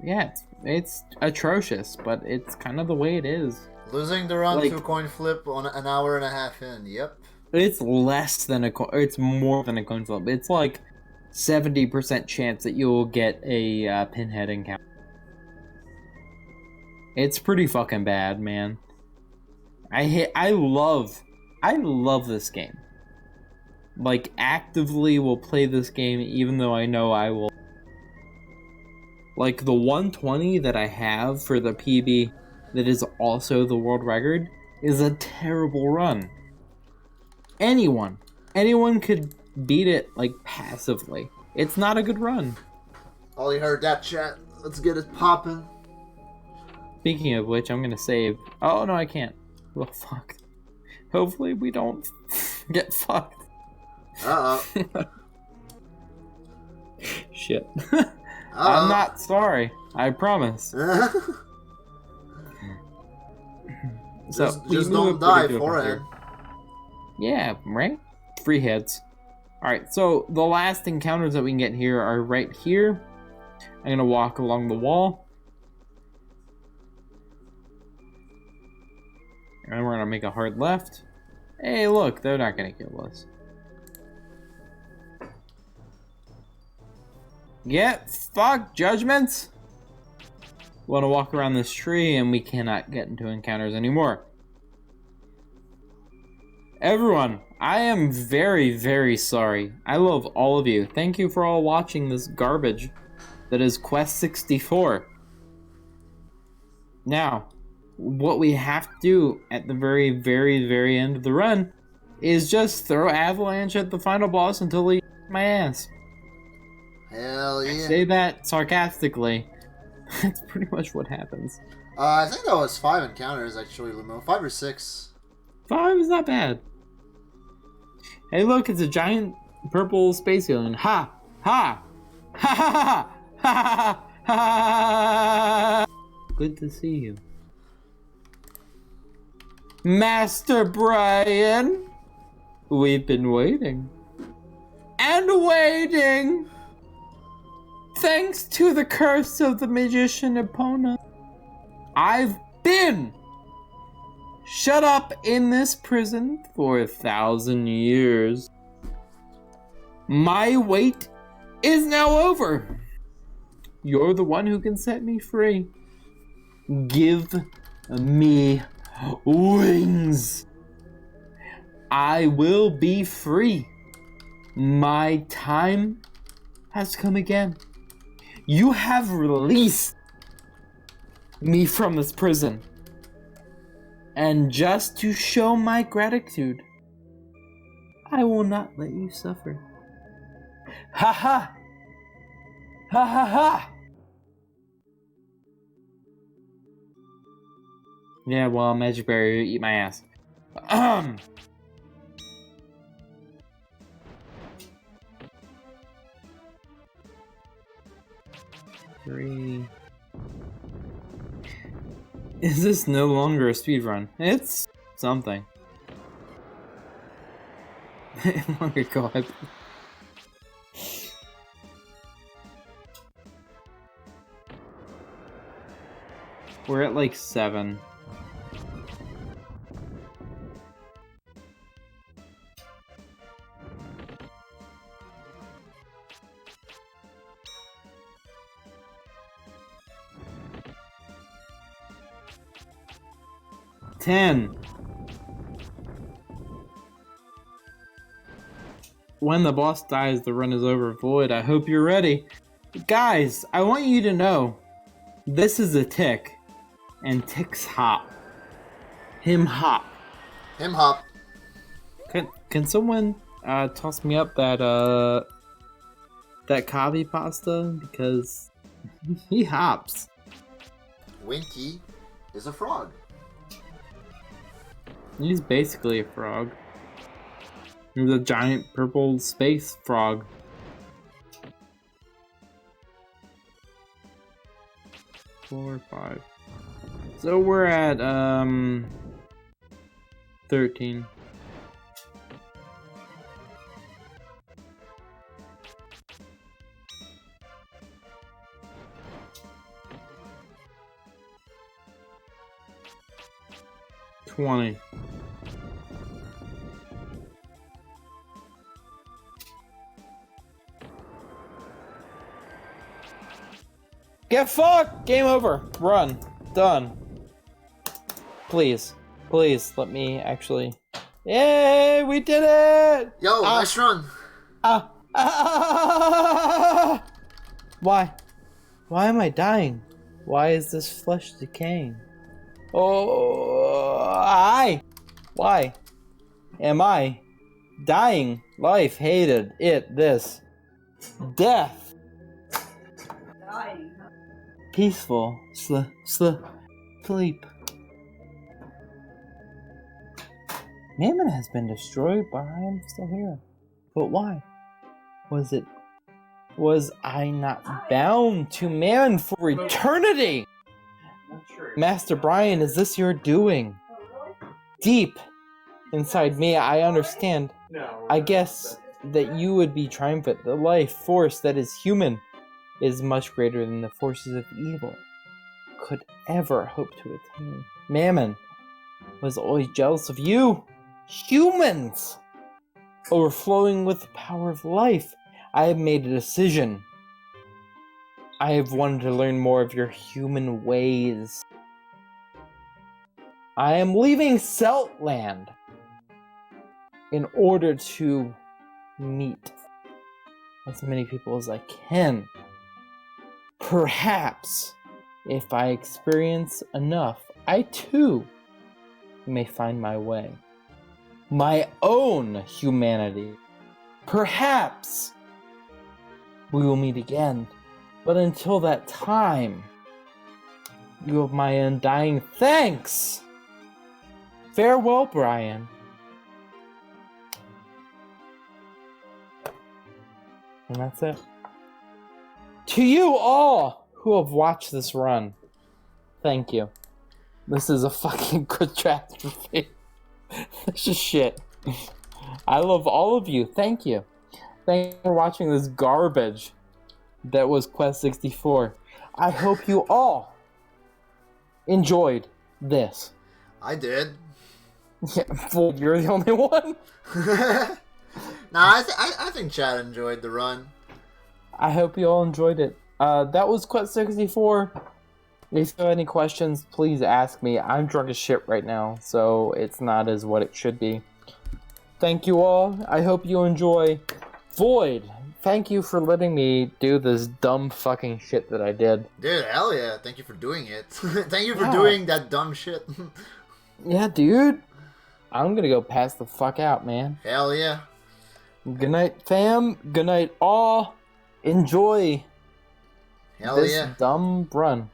Yeah, it's atrocious, but it's kind of the way it is.
Losing the run
Like-
to a coin flip on an hour and a half in. Yep.
It's less than it's more than a coin flip. It's like 70% chance that you'll get a pinhead encounter. It's pretty fucking bad, man. I love I love this game. Like, actively will play this game even though I know I will. Like, the 120 that I have for the PB that is also the world record is a terrible run. Anyone could beat it, like, passively. It's not a good run.
All you heard that, chat. Let's get it popping.
Speaking of which, I'm gonna save. Oh, no, I can't. Well, fuck. Hopefully we don't get fucked.
Uh-oh.
Shit. I'm not sorry. I promise. So,
just don't die forehead.
Yeah, right? Free heads. Alright, so the last encounters that we can get here are right here. I'm gonna walk along the wall. And we're gonna make a hard left. Hey, look, they're not gonna kill us. Get fucked, judgments! Want to walk around this tree and we cannot get into encounters anymore. Everyone, I am very, very sorry. I love all of you. Thank you for all watching this garbage that is Quest 64. Now, what we have to do at the very, very, very end of the run is just throw Avalanche at the final boss until he my ass.
Hell yeah.
I say that sarcastically. That's pretty much what happens.
I think that was 5 encounters, actually, Lumo. 5 or 6.
5 is not bad. Hey, look, it's a giant purple space alien. Ha! Ha! Ha ha ha! Ha ha ha! Good to see you. Master Brian! We've been waiting. And waiting! Thanks to the curse of the magician opponent, I've been shut up in this prison for 1,000 years. My wait is now over. You're the one who can set me free. Give me wings. I will be free. My time has come again. You have released me from this prison. And just to show my gratitude, I will not let you suffer. Ha ha! Ha ha ha! Yeah, well, Magic Barrier, eat my ass. 3. Is this no longer a speedrun? It's something. Oh my god. We're at like 7. When the boss dies, the run is over. Void, I hope you're ready. Guys, I want you to know, this is a tick, and ticks hop. Him hop.
Him hop.
Can someone toss me up that Kavi pasta? Because he hops.
Winky is a frog.
He's basically a frog. He's a giant purple space frog. Four, 5. So we're at 13. $20. Get fucked! Game over. Run. Done. Please. Please, let me actually Yay, we did it!
Yo,
Ah.
nice run.
Why? Why am I dying? Why is this flesh decaying? Oh, why am I dying? Life, hated, it, this. Death.
Dying.
Peaceful, sleep. Mammon has been destroyed, but I am still here. But why? Was I not bound to Mammon for eternity?
Not sure.
Master Brian, is this your doing? Deep inside me, I understand.
No.
I guess that you would be triumphant. The life force that is human is much greater than the forces of evil could ever hope to attain. Mammon was always jealous of you. Humans! Overflowing with the power of life. I have made a decision. I have wanted to learn more of your human ways. I am leaving Celtland in order to meet as many people as I can. Perhaps, if I experience enough, I too may find my way. My own humanity. Perhaps we will meet again. But until that time, you have my undying thanks. Farewell, Brian. And that's it. To you all who have watched this run, thank you. This is a fucking catastrophe. This is shit. I love all of you. Thank you. Thank you for watching this garbage that was Quest 64. I hope you all enjoyed this.
I did.
Yeah, well, you're the only one.
Nah, I think Chad enjoyed the run.
I hope you all enjoyed it. That was Quest 64. If you have any questions, please ask me. I'm drunk as shit right now, so it's not as what it should be. Thank you all. I hope you enjoy. Void, thank you for letting me do this dumb fucking shit that I did.
Dude, hell yeah. Thank you for doing it. Thank you for
Yeah.
doing that dumb shit.
Yeah, dude. I'm gonna go pass the fuck out, man.
Hell yeah.
Good night, fam. Good night, all. Enjoy
Hell
this
yeah.
dumb run.